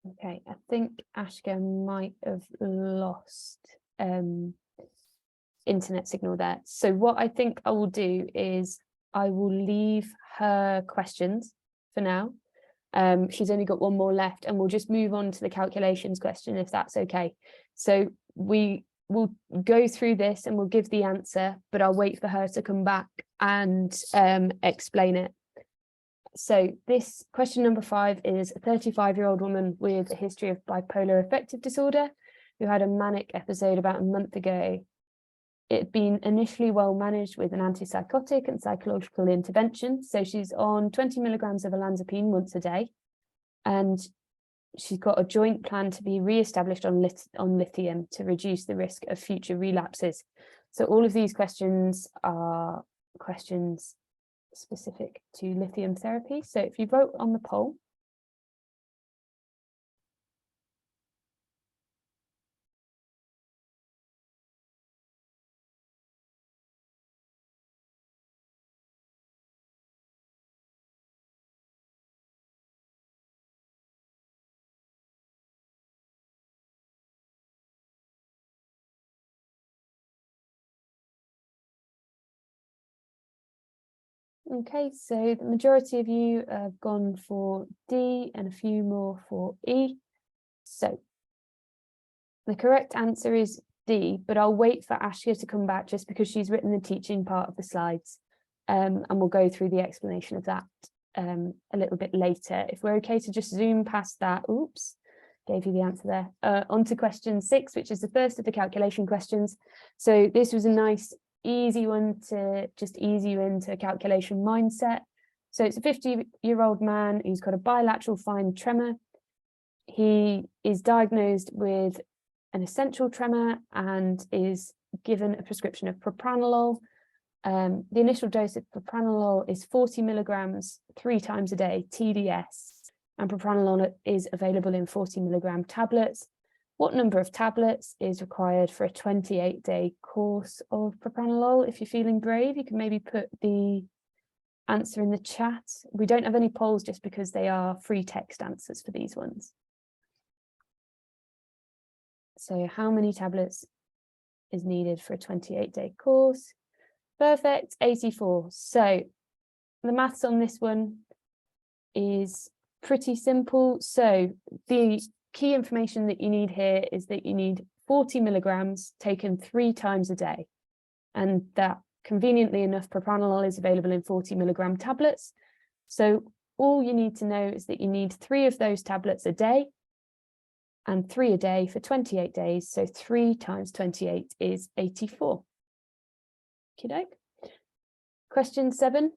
Okay, I think Ashka might have lost internet signal there. So what I think I will do is I will leave her questions for now. She's only got one more left, and we'll just move on to the calculations question, if that's okay. So we will go through this and we'll give the answer, but I'll wait for her to come back and explain it. So this question number 5 is a 35-year-old woman with a history of bipolar affective disorder who had a manic episode about a month ago. It had been initially well managed with an antipsychotic and psychological intervention. So she's on 20 milligrams of olanzapine once a day, and she's got a joint plan to be re-established on lithium to reduce the risk of future relapses. So all of these questions are questions specific to lithium therapy. So if you vote on the poll, okay, so the majority of you have gone for D and a few more for E. So the correct answer is D, but I'll wait for Ashia to come back just because she's written the teaching part of the slides, and we'll go through the explanation of that a little bit later. If we're okay to just zoom past that, oops, gave you the answer there, onto question 6, which is the first of the calculation questions. So this was a nice easy one to just ease you into a calculation mindset. So it's a 50-year-old man who's got a bilateral fine tremor. He is diagnosed with an essential tremor and is given a prescription of propranolol. The initial dose of propranolol is 40 milligrams 3 times a day, TDS, and propranolol is available in 40 milligram tablets. What number of tablets is required for a 28-day course of propranolol? If you're feeling brave, you can maybe put the answer in the chat. We don't have any polls just because they are free text answers for these ones. So how many tablets is needed for a 28-day course? Perfect, 84. So the maths on this one is pretty simple. So the key information that you need here is that you need 40 milligrams taken 3 times a day, and that conveniently enough propranolol is available in 40 milligram tablets. So all you need to know is that you need 3 of those tablets a day and 3 a day for 28 days. So 3 times 28 is 84. Okey-doke. Question 7.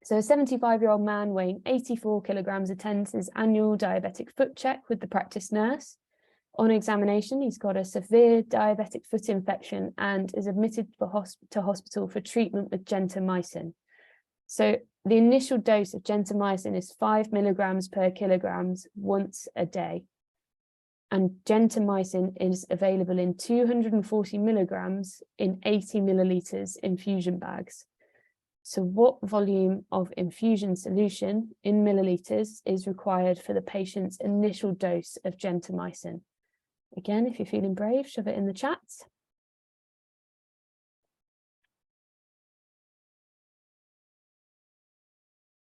So a 75-year-old man weighing 84 kilograms attends his annual diabetic foot check with the practice nurse. On examination, he's got a severe diabetic foot infection and is admitted to hospital for treatment with gentamicin. So the initial dose of gentamicin is 5 milligrams per kilograms once a day. And gentamicin is available in 240 milligrams in 80 milliliters infusion bags. So what volume of infusion solution in milliliters is required for the patient's initial dose of gentamicin? Again, if you're feeling brave, shove it in the chat.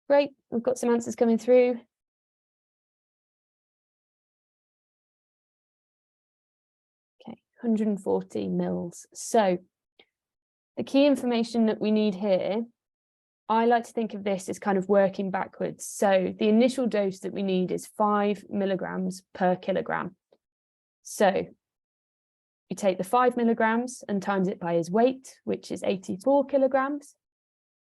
Great, we've got some answers coming through. Okay, 140 mils. So the key information that we need here, I like to think of this as kind of working backwards. So the initial dose that we need is 5 milligrams per kilogram. So you take the 5 milligrams and times it by his weight, which is 84 kilograms.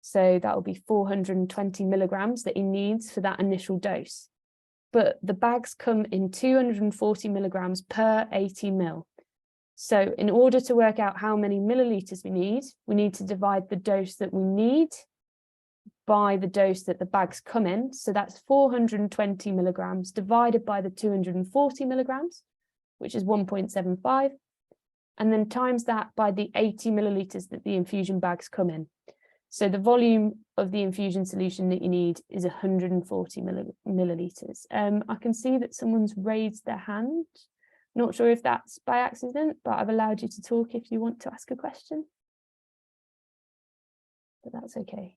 So that will be 420 milligrams that he needs for that initial dose. But the bags come in 240 milligrams per 80 mil. So in order to work out how many milliliters we need to divide the dose that we need by the dose that the bags come in. So that's 420 milligrams divided by the 240 milligrams, which is 1.75. And then times that by the 80 milliliters that the infusion bags come in. So the volume of the infusion solution that you need is 140 millilitres. I can see that someone's raised their hand. Not sure if that's by accident, but I've allowed you to talk if you want to ask a question. But that's okay.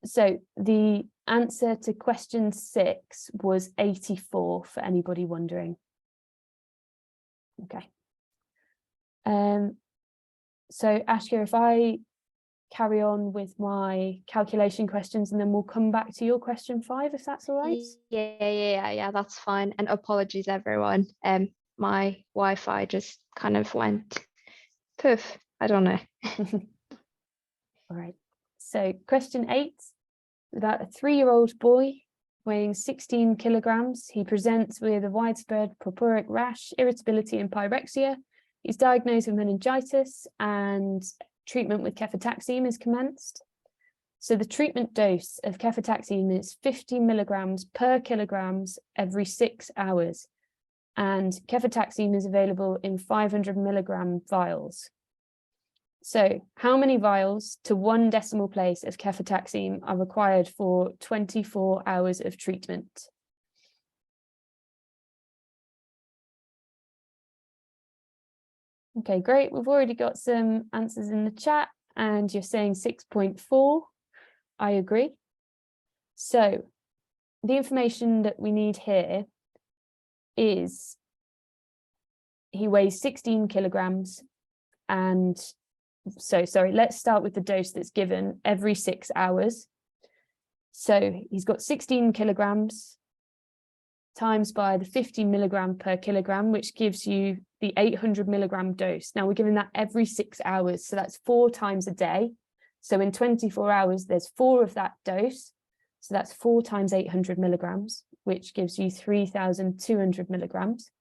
So the answer to question 6 was 84 for anybody wondering. Okay. So Ashka, if I carry on with my calculation questions and then we'll come back to your question 5, if that's all right. Yeah, that's fine. And apologies, everyone. My Wi-Fi just kind of went poof. I don't know. All right. So question 8, about a 3-year-old boy weighing 16 kilograms. He presents with a widespread purpuric rash, irritability and pyrexia. He's diagnosed with meningitis and treatment with cefotaxime is commenced. So the treatment dose of cefotaxime is 50 milligrams per kilograms every 6 hours. And cefotaxime is available in 500 milligram vials. So how many vials to 1 decimal place of cefotaxime are required for 24 hours of treatment? Okay, great. We've already got some answers in the chat and you're saying 6.4. I agree. So the information that we need here is he weighs 16 kilograms and so sorry, let's start with the dose that's given every 6 hours. So he's got 16 kilograms times by the 50 milligram per kilogram, which gives you the 800 milligram dose. Now we're giving that every 6 hours. So that's 4 times a day. So in 24 hours, there's 4 of that dose. So that's 4 times 800 milligrams, which gives you 3,200 milligrams.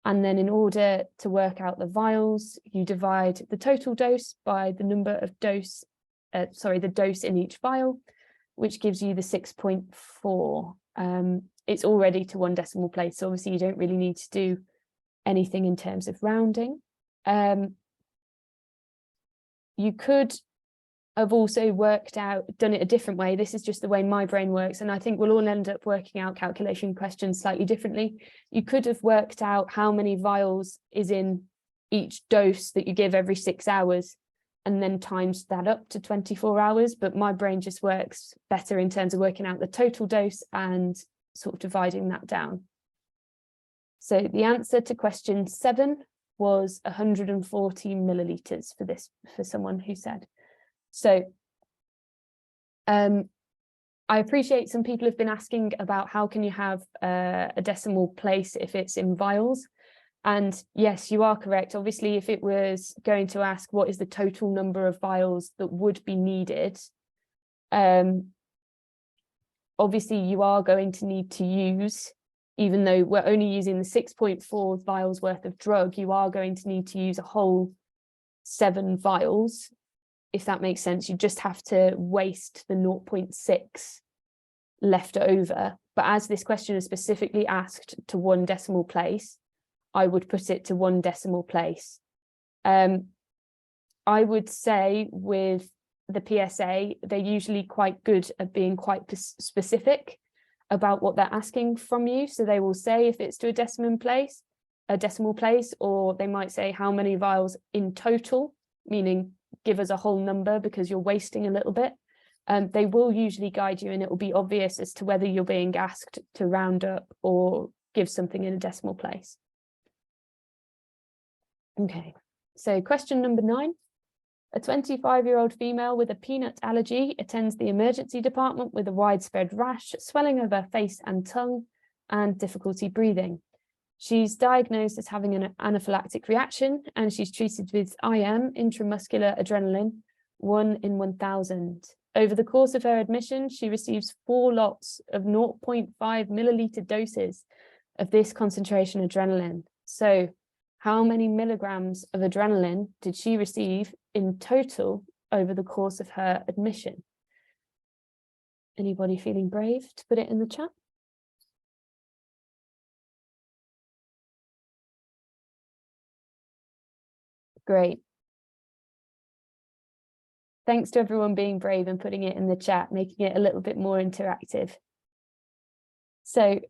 And then in order to work out the vials, you divide the total dose by the number of the dose in each vial, which gives you the 6.4. It's already to 1 decimal place, so obviously you don't really need to do anything in terms of rounding. You could have also done it a different way. This is just the way my brain works, and I think we'll all end up working out calculation questions slightly differently. You could have worked out how many vials is in each dose that you give every 6 hours and then times that up to 24 hours, but my brain just works better in terms of working out the total dose and sort of dividing that down. So the answer to question 7 was 140 millilitres for someone who said. So I appreciate some people have been asking about how can you have a decimal place if it's in vials. And yes, you are correct. Obviously, if it was going to ask what is the total number of vials that would be needed, obviously you are going to need to use, even though we're only using the 6.4 vials worth of drug, you are going to need to use a whole 7 vials. If that makes sense, you just have to waste the 0.6 left over. But as this question is specifically asked to 1 decimal place, I would put it to 1 decimal place. I would say with the PSA, they're usually quite good at being quite specific about what they're asking from you. So they will say if it's to a decimal place, or they might say how many vials in total, meaning give us a whole number because you're wasting a little bit. They will usually guide you and it will be obvious as to whether you're being asked to round up or give something in a decimal place. Okay, so question number 9. A 25-year-old female with a peanut allergy attends the emergency department with a widespread rash, swelling of her face and tongue, and difficulty breathing. She's diagnosed as having an anaphylactic reaction and she's treated with IM, intramuscular adrenaline, 1 in 1,000. Over the course of her admission, she receives 4 lots of 0.5 milliliter doses of this concentration adrenaline. So how many milligrams of adrenaline did she receive in total over the course of her admission? Anybody feeling brave to put it in the chat? Great. Thanks to everyone being brave and putting it in the chat, making it a little bit more interactive. So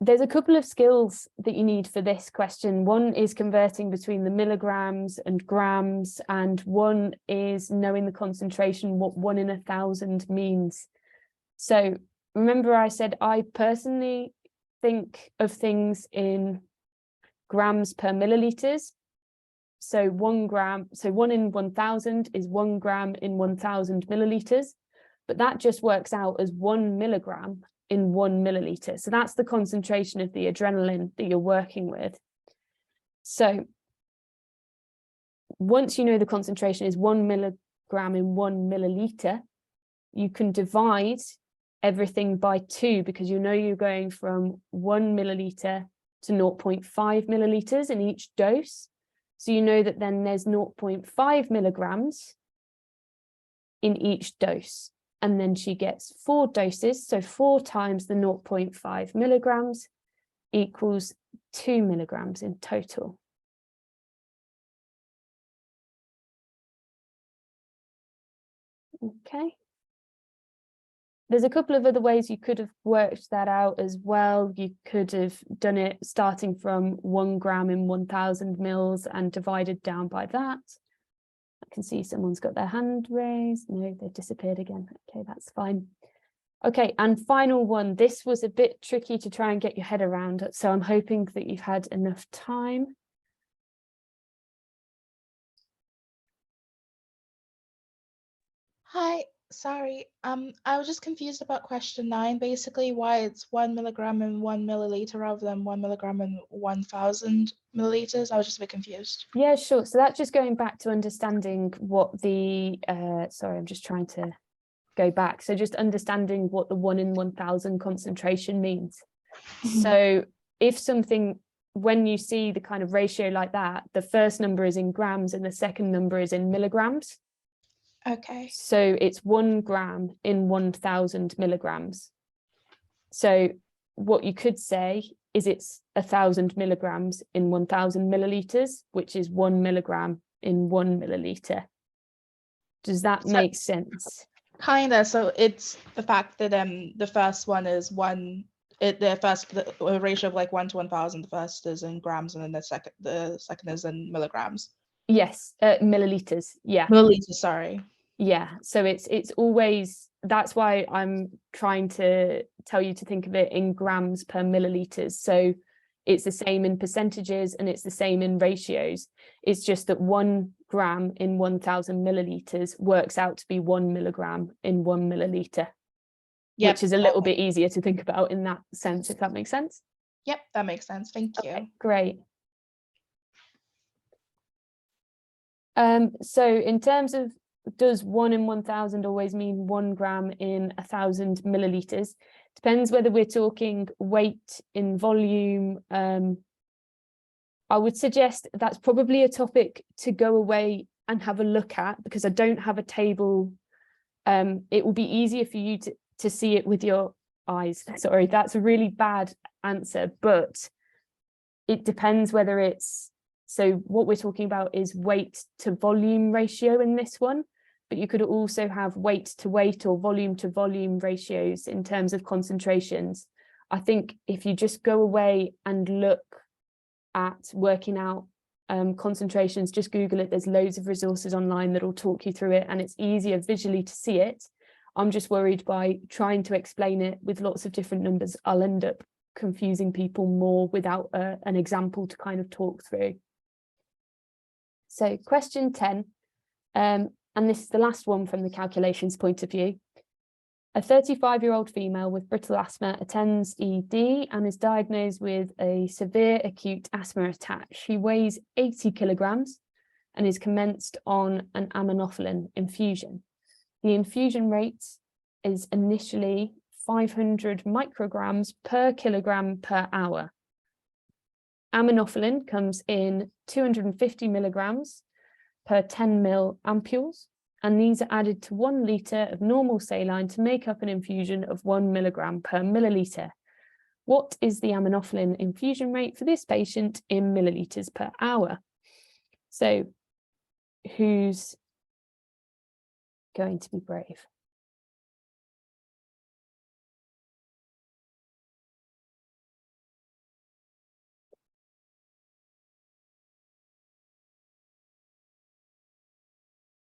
there's a couple of skills that you need for this question. One is converting between the milligrams and grams, and one is knowing the concentration, what 1 in 1,000 means. So remember I said I personally think of things in grams per milliliters. So 1 gram, so 1 in 1,000 is 1 gram in 1,000 milliliters, but that just works out as 1 milligram in 1 milliliter. So that's the concentration of the adrenaline that you're working with. So once you know the concentration is 1 milligram in 1 milliliter, you can divide everything by 2 because you know you're going from 1 milliliter to 0.5 milliliters in each dose. So you know that then there's 0.5 milligrams in each dose. And then she gets 4 doses. So 4 times the 0.5 milligrams equals 2 milligrams in total. Okay. There's a couple of other ways you could have worked that out as well. You could have done it starting from 1 gram in 1,000 mils and divided down by that. I can see someone's got their hand raised. No, they've disappeared again. Okay, that's fine. Okay, and final one. This was a bit tricky to try and get your head around, so I'm hoping that you've had enough time. Hi, sorry. I was just confused about question 9, basically why it's 1 milligram in 1 milliliter rather than 1 milligram in 1,000 milliliters. I was just a bit confused. Yeah, sure. So that's just going back to understanding what the, sorry, I'm just trying to go back. So just understanding what the 1 in 1,000 concentration means. So if something, when you see the kind of ratio like that, the first number is in grams and the second number is in milligrams. Okay. So it's 1 gram in 1,000 milligrams. So what you could say is it's 1,000 milligrams in 1,000 milliliters, which is 1 milligram in 1 milliliter. Does that make sense? Kinda. So it's the fact that the first one is the ratio of like 1 to 1,000. The first is in grams, and then the second is in milligrams. Yes, milliliters. Yeah. Milliliters. Sorry. Yeah. So it's always, that's why I'm trying to tell you to think of it in grams per milliliters. So it's the same in percentages and it's the same in ratios. It's just that 1 gram in 1,000 milliliters works out to be 1 milligram in 1 milliliter, which is a little bit easier to think about in that sense, if that makes sense. Yep, that makes sense. Thank you. Okay, great. So in terms of, does 1 in 1,000 always mean 1 gram in 1,000 milliliters? Depends whether we're talking weight in volume. I would suggest that's probably a topic to go away and have a look at, because I don't have a table. It will be easier for you to see it with your eyes. Sorry, that's a really bad answer, but it depends whether it's, so what we're talking about is weight to volume ratio in this one, but you could also have weight to weight or volume to volume ratios in terms of concentrations. I think if you just go away and look at working out concentrations, just Google it. There's loads of resources online that will talk you through it, and it's easier visually to see it. I'm just worried by trying to explain it with lots of different numbers, I'll end up confusing people more without an example to kind of talk through. So question 10, and this is the last one from the calculations point of view. A 35-year-old female with brittle asthma attends ED and is diagnosed with a severe acute asthma attack. She weighs 80 kilograms and is commenced on an aminophylline infusion. The infusion rate is initially 500 micrograms per kilogram per hour. Aminophylline comes in 250 milligrams per 10 ml ampules, and these are added to 1 litre of normal saline to make up an infusion of 1 milligram per milliliter. What is the aminophylline infusion rate for this patient in milliliters per hour? So who's going to be brave.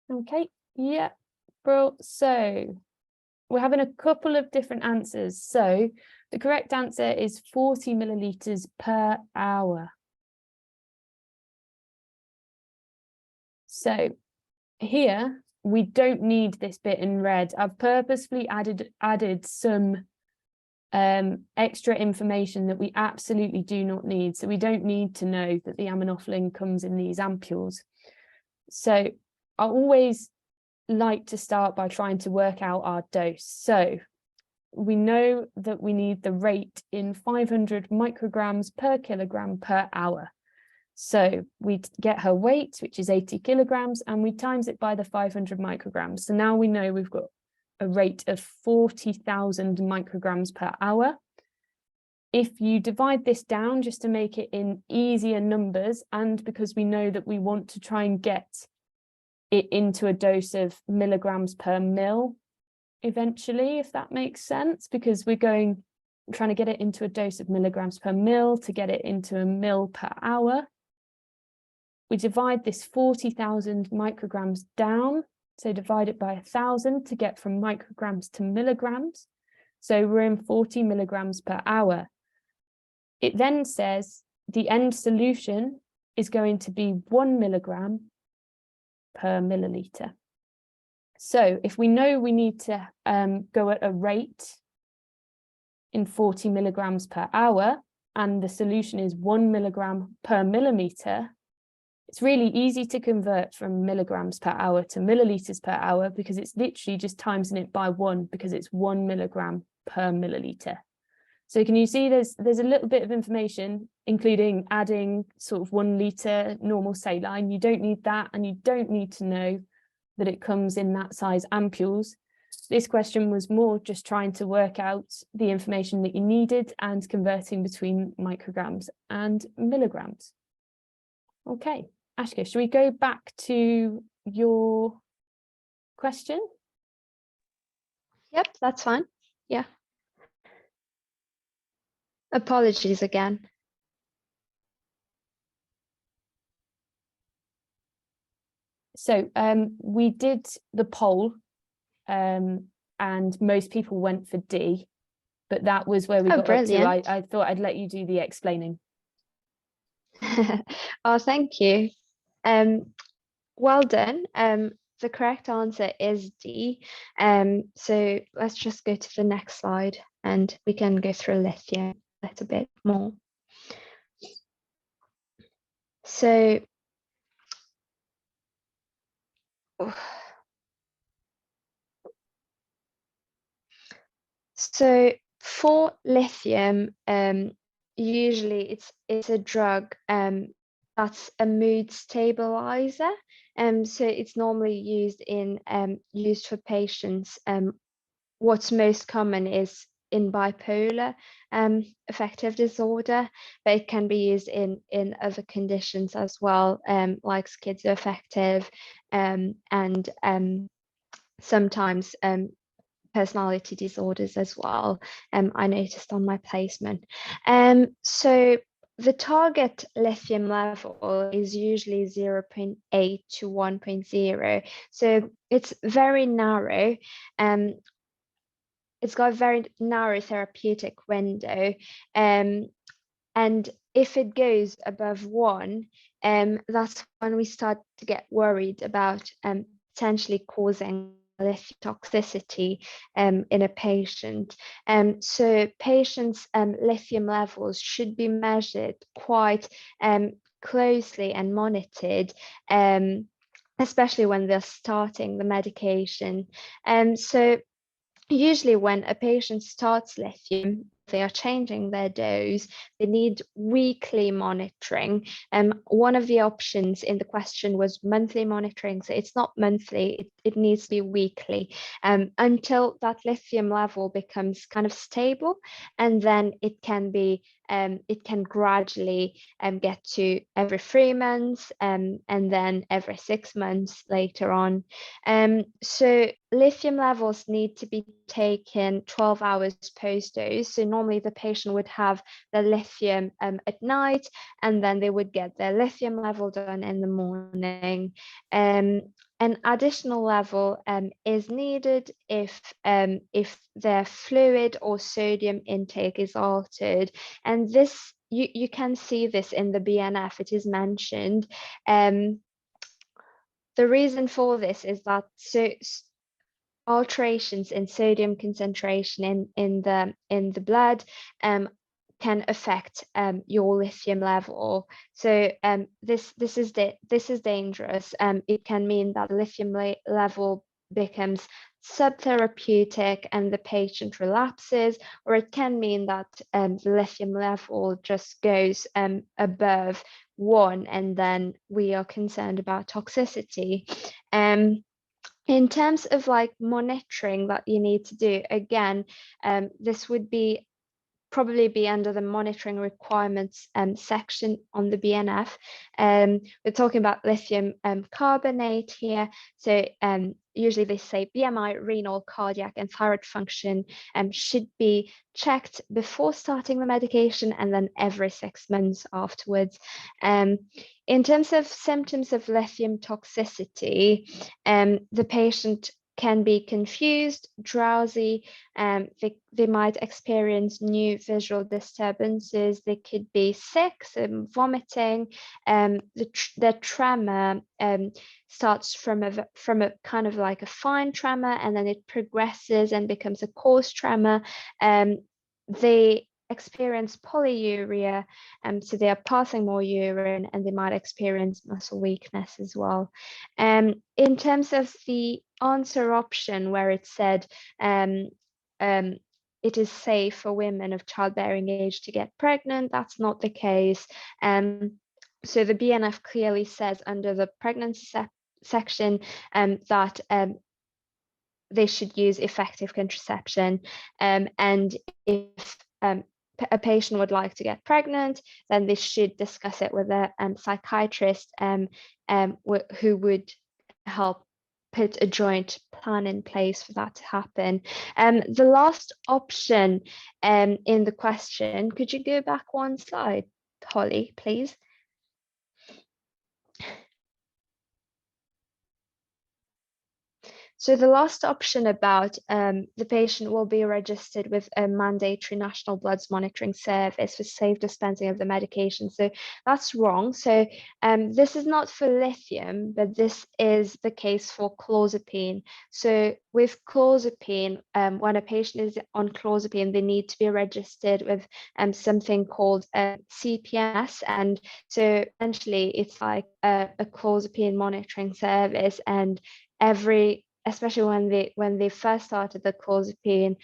Okay, yeah, bro. So we're having a couple of different answers. So the correct answer is 40 millilitres per hour. So here we don't need this bit in red. I've purposefully added some extra information that we absolutely do not need. So we don't need to know that the aminophylline comes in these ampules. So I always like to start by trying to work out our dose. So we know that we need the rate in 500 micrograms per kilogram per hour. So we get her weight, which is 80 kilograms, and we times it by the 500 micrograms. So now we know we've got a rate of 40,000 micrograms per hour. If you divide this down just to make it in easier numbers, and because we know that we want to try and get it into a dose of milligrams per mil eventually, if that makes sense, because we're trying to get it into a dose of milligrams per mil to get it into a mil per hour. We divide this 40,000 micrograms down, so divide it by 1,000 to get from micrograms to milligrams. So we're in 40 milligrams per hour. It then says the end solution is going to be 1 milligram per milliliter. So if we know we need to go at a rate in 40 milligrams per hour, and the solution is 1 milligram per millimeter, it's really easy to convert from milligrams per hour to milliliters per hour, because it's literally just timesing it by 1, because it's 1 milligram per milliliter. So can you see there's a little bit of information, including adding sort of 1 litre normal saline. You don't need that, and you don't need to know that it comes in that size ampules. This question was more just trying to work out the information that you needed and converting between micrograms and milligrams. Okay, Ashka, should we go back to your question? Yep, that's fine. Yeah. Apologies again. So we did the poll and most people went for D, but that was where we got brilliant. up to. I thought I'd let you do the explaining. Oh, thank you. Well done. The correct answer is D. So let's just go to the next slide and we can go through lithium a little bit more. So for lithium, usually it's a drug that's a mood stabilizer. So it's normally used for patients. What's most common is in bipolar affective disorder, but it can be used in other conditions as well, like schizoaffective and sometimes personality disorders as well. I noticed on my placement. So the target lithium level is usually 0.8 to 1.0. So it's very narrow. It's got a very narrow therapeutic window. And if it goes above 1, that's when we start to get worried about potentially causing lithium toxicity in a patient. So patients' lithium levels should be measured quite closely and monitored, especially when they're starting the medication. So usually when a patient starts lithium, they are changing their dose, they need weekly monitoring. One of the options in the question was monthly monitoring. So it's not monthly, it needs to be weekly until that lithium level becomes kind of stable, and then it can be it can gradually get to every 3 months, and then every 6 months later on. So lithium levels need to be taken 12 hours post-dose. So normally the patient would have the lithium at night, and then they would get their lithium level done in the morning. An additional level is needed if their fluid or sodium intake is altered, and this you can see this in the BNF. It is mentioned. The reason for this is that alterations in sodium concentration in the blood can affect your lithium level. So this is dangerous. It can mean that lithium level becomes subtherapeutic and the patient relapses, or it can mean that the lithium level just goes above 1, and then we are concerned about toxicity. In terms of like monitoring that you need to do, again, this would probably be under the monitoring requirements section on the BNF. We're talking about lithium carbonate here. So usually they say BMI, renal, cardiac, and thyroid function should be checked before starting the medication, and then every 6 months afterwards. In terms of symptoms of lithium toxicity, the patient can be confused, drowsy, they might experience new visual disturbances, they could be sick, so vomiting, the tremor starts from a kind of like a fine tremor, and then it progresses and becomes a coarse tremor. They experience polyuria, so they are passing more urine, and they might experience muscle weakness as well. In terms of the answer option where it said it is safe for women of childbearing age to get pregnant, that's not the case. So the BNF clearly says under the pregnancy section that they should use effective contraception, and if a patient would like to get pregnant, then they should discuss it with a psychiatrist who would help put a joint plan in place for that to happen. The last option in the question, could you go back one slide, Holly, please? So the last option about the patient will be registered with a mandatory national bloods monitoring service for safe dispensing of the medication. So that's wrong. So this is not for lithium, but this is the case for clozapine. So with clozapine, when a patient is on clozapine, they need to be registered with something called CPS. And so essentially it's like a clozapine monitoring service, and especially when they first started the clozapine,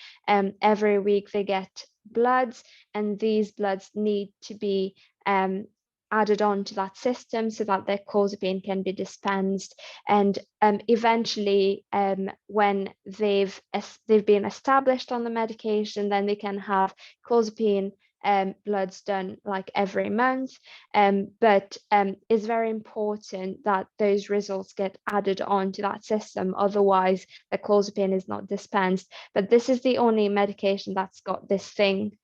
every week they get bloods, and these bloods need to be added on to that system so that their clozapine can be dispensed. And eventually, when they've been established on the medication, then they can have clozapine bloods done like every month, but it's very important that those results get added on to that system, otherwise the clozapine is not dispensed. But this is the only medication that's got this thing,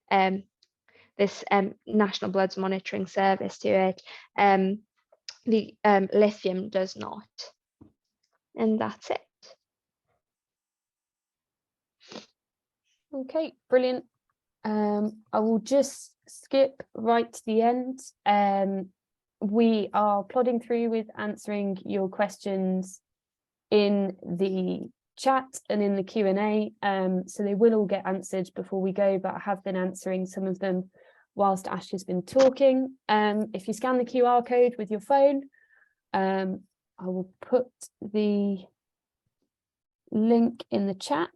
this national bloods monitoring service to it. The lithium does not. And that's it. Okay, brilliant. I will just skip right to the end. We are plodding through with answering your questions in the chat and in the Q&A, so they will all get answered before we go, but I have been answering some of them whilst Ash has been talking. If you scan the QR code with your phone, I will put the link in the chat.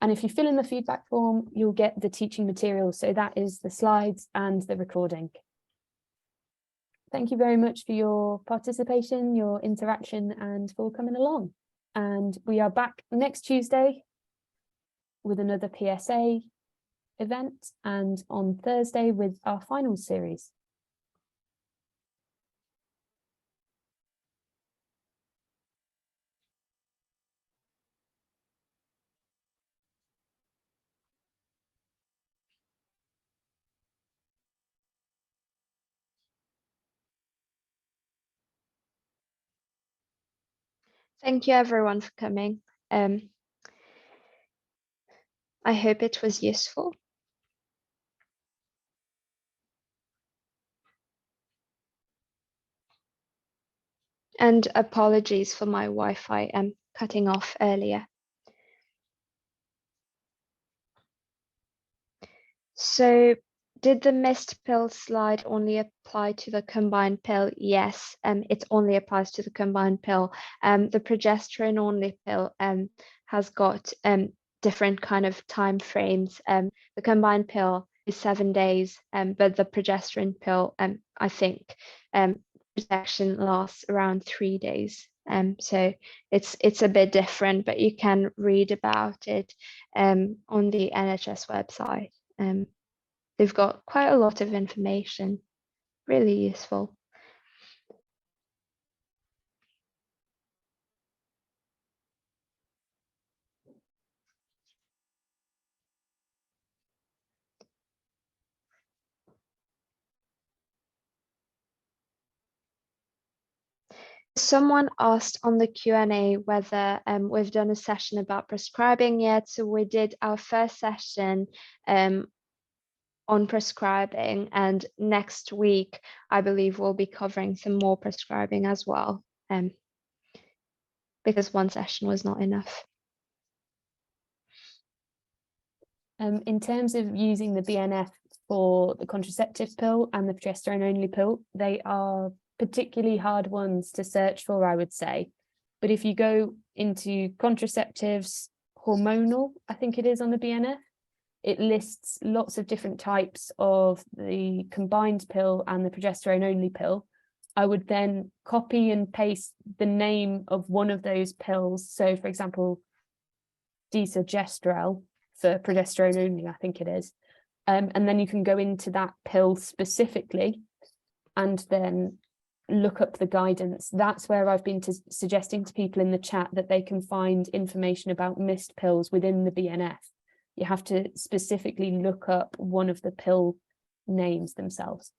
And if you fill in the feedback form, you'll get the teaching materials. So that is the slides and the recording. Thank you very much for your participation, your interaction, and for coming along. And we are back next Tuesday with another PSA. event, and on Thursday with our final series. Thank you everyone for coming. I hope it was useful. And apologies for my Wi-Fi cutting off earlier. So did the missed pill slide only apply to the combined pill? Yes, it only applies to the combined pill. The progesterone only pill has got different kind of time frames. The combined pill is 7 days, but the progesterone pill, I think, protection lasts around 3 days. So it's a bit different, but you can read about it on the NHS website. They've got quite a lot of information, really useful. Someone asked on the Q&A whether we've done a session about prescribing yet. So we did our first session on prescribing, and next week I believe we'll be covering some more prescribing as well, because one session was not enough. In terms of using the BNF for the contraceptive pill and the progesterone only pill, they are particularly hard ones to search for, I would say. But if you go into contraceptives, hormonal, I think it is on the BNF, it lists lots of different types of the combined pill and the progesterone only pill. I would then copy and paste the name of one of those pills. So for example, desogestrel for progesterone only, I think it is. And then you can go into that pill specifically and then look up the guidance. That's where I've been suggesting to people in the chat that they can find information about missed pills within the BNF. You have to specifically look up one of the pill names themselves.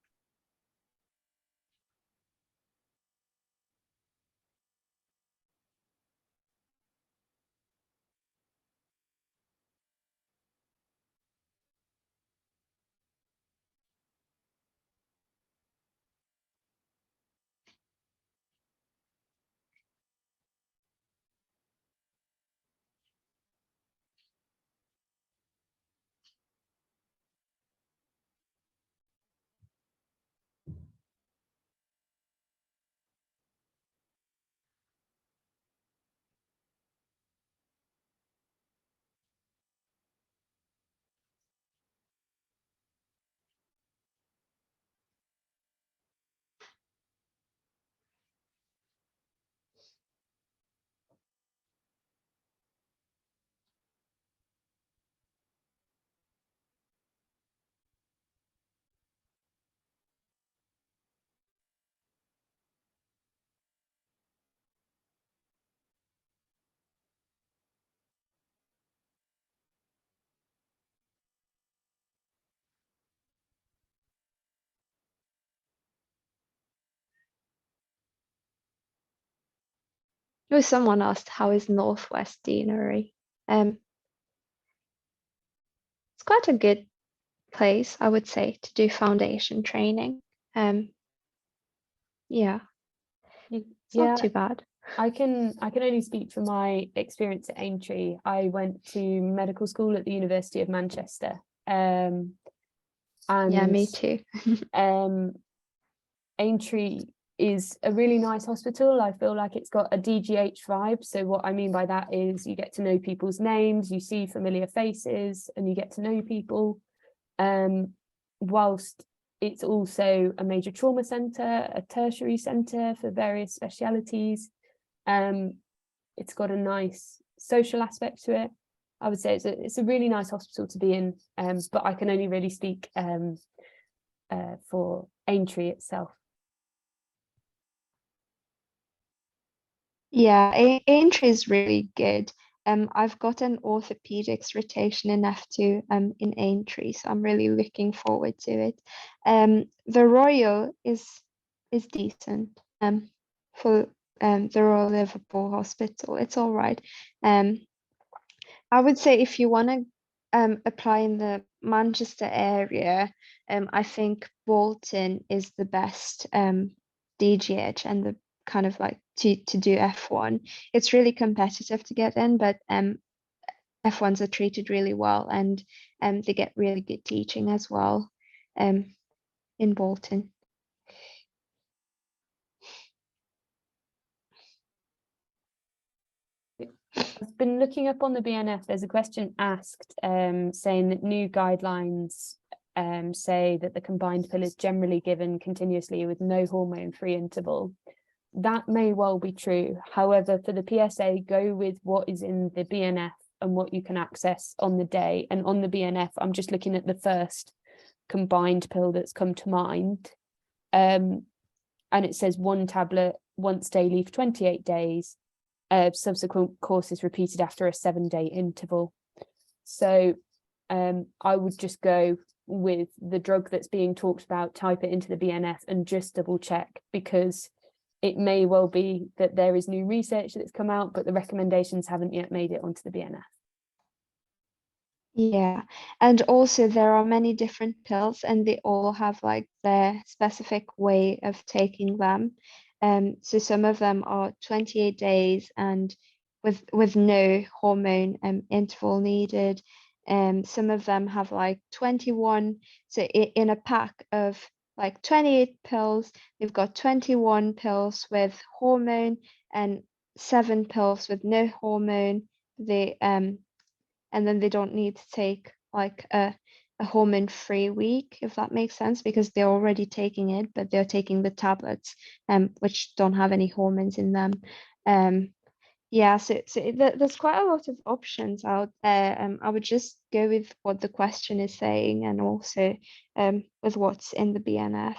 Oh, someone asked, how is Northwest Deanery? It's quite a good place, I would say, to do foundation training. Yeah, it's not too bad. I can only speak from my experience at Aintree. I went to medical school at the University of Manchester. And yeah, me too. Aintree is a really nice hospital. I feel like it's got a DGH vibe. So what I mean by that is you get to know people's names, you see familiar faces, and you get to know people. Whilst it's also a major trauma centre, a tertiary centre for various specialities. It's got a nice social aspect to it. I would say it's a really nice hospital to be in, but I can only really speak for Aintree itself. Yeah, Aintree is really good. I've got an orthopedics rotation in F2 in Aintree, so I'm really looking forward to it. The Royal is decent. For the Royal Liverpool Hospital, it's all right. I would say if you want to apply in the Manchester area, I think Bolton is the best DGH and the kind of like to do F1. It's really competitive to get in, but F1s are treated really well, and they get really good teaching as well in Bolton. I've been looking up on the BNF. There's a question asked saying that new guidelines say that the combined pill is generally given continuously with no hormone-free interval. That may well be true. However, for the PSA, go with what is in the BNF and what you can access on the day. And on the BNF, I'm just looking at the first combined pill that's come to mind. And it says 1 tablet once daily for 28 days. Subsequent courses repeated after a 7-day interval. So I would just go with the drug that's being talked about, type it into the BNF and just double check, because it may well be that there is new research that's come out, but the recommendations haven't yet made it onto the BNF. Yeah, and also there are many different pills, and they all have like their specific way of taking them. So some of them are 28 days and with no hormone interval needed. Some of them have like 21. So in a pack of like 28 pills, they've got 21 pills with hormone and 7 pills with no hormone. They and then they don't need to take like a hormone-free week, if that makes sense, because they're already taking it, but they're taking the tablets which don't have any hormones in them. Yeah, so there's quite a lot of options out there. I would just go with what the question is saying, and also with what's in the BNF.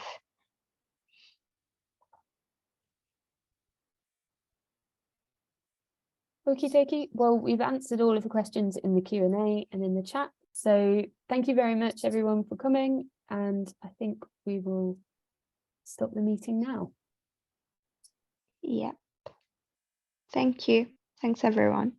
Okie dokie. Well, we've answered all of the questions in the Q&A and in the chat. So thank you very much, everyone, for coming. And I think we will stop the meeting now. Yeah. Thank you. Thanks, everyone.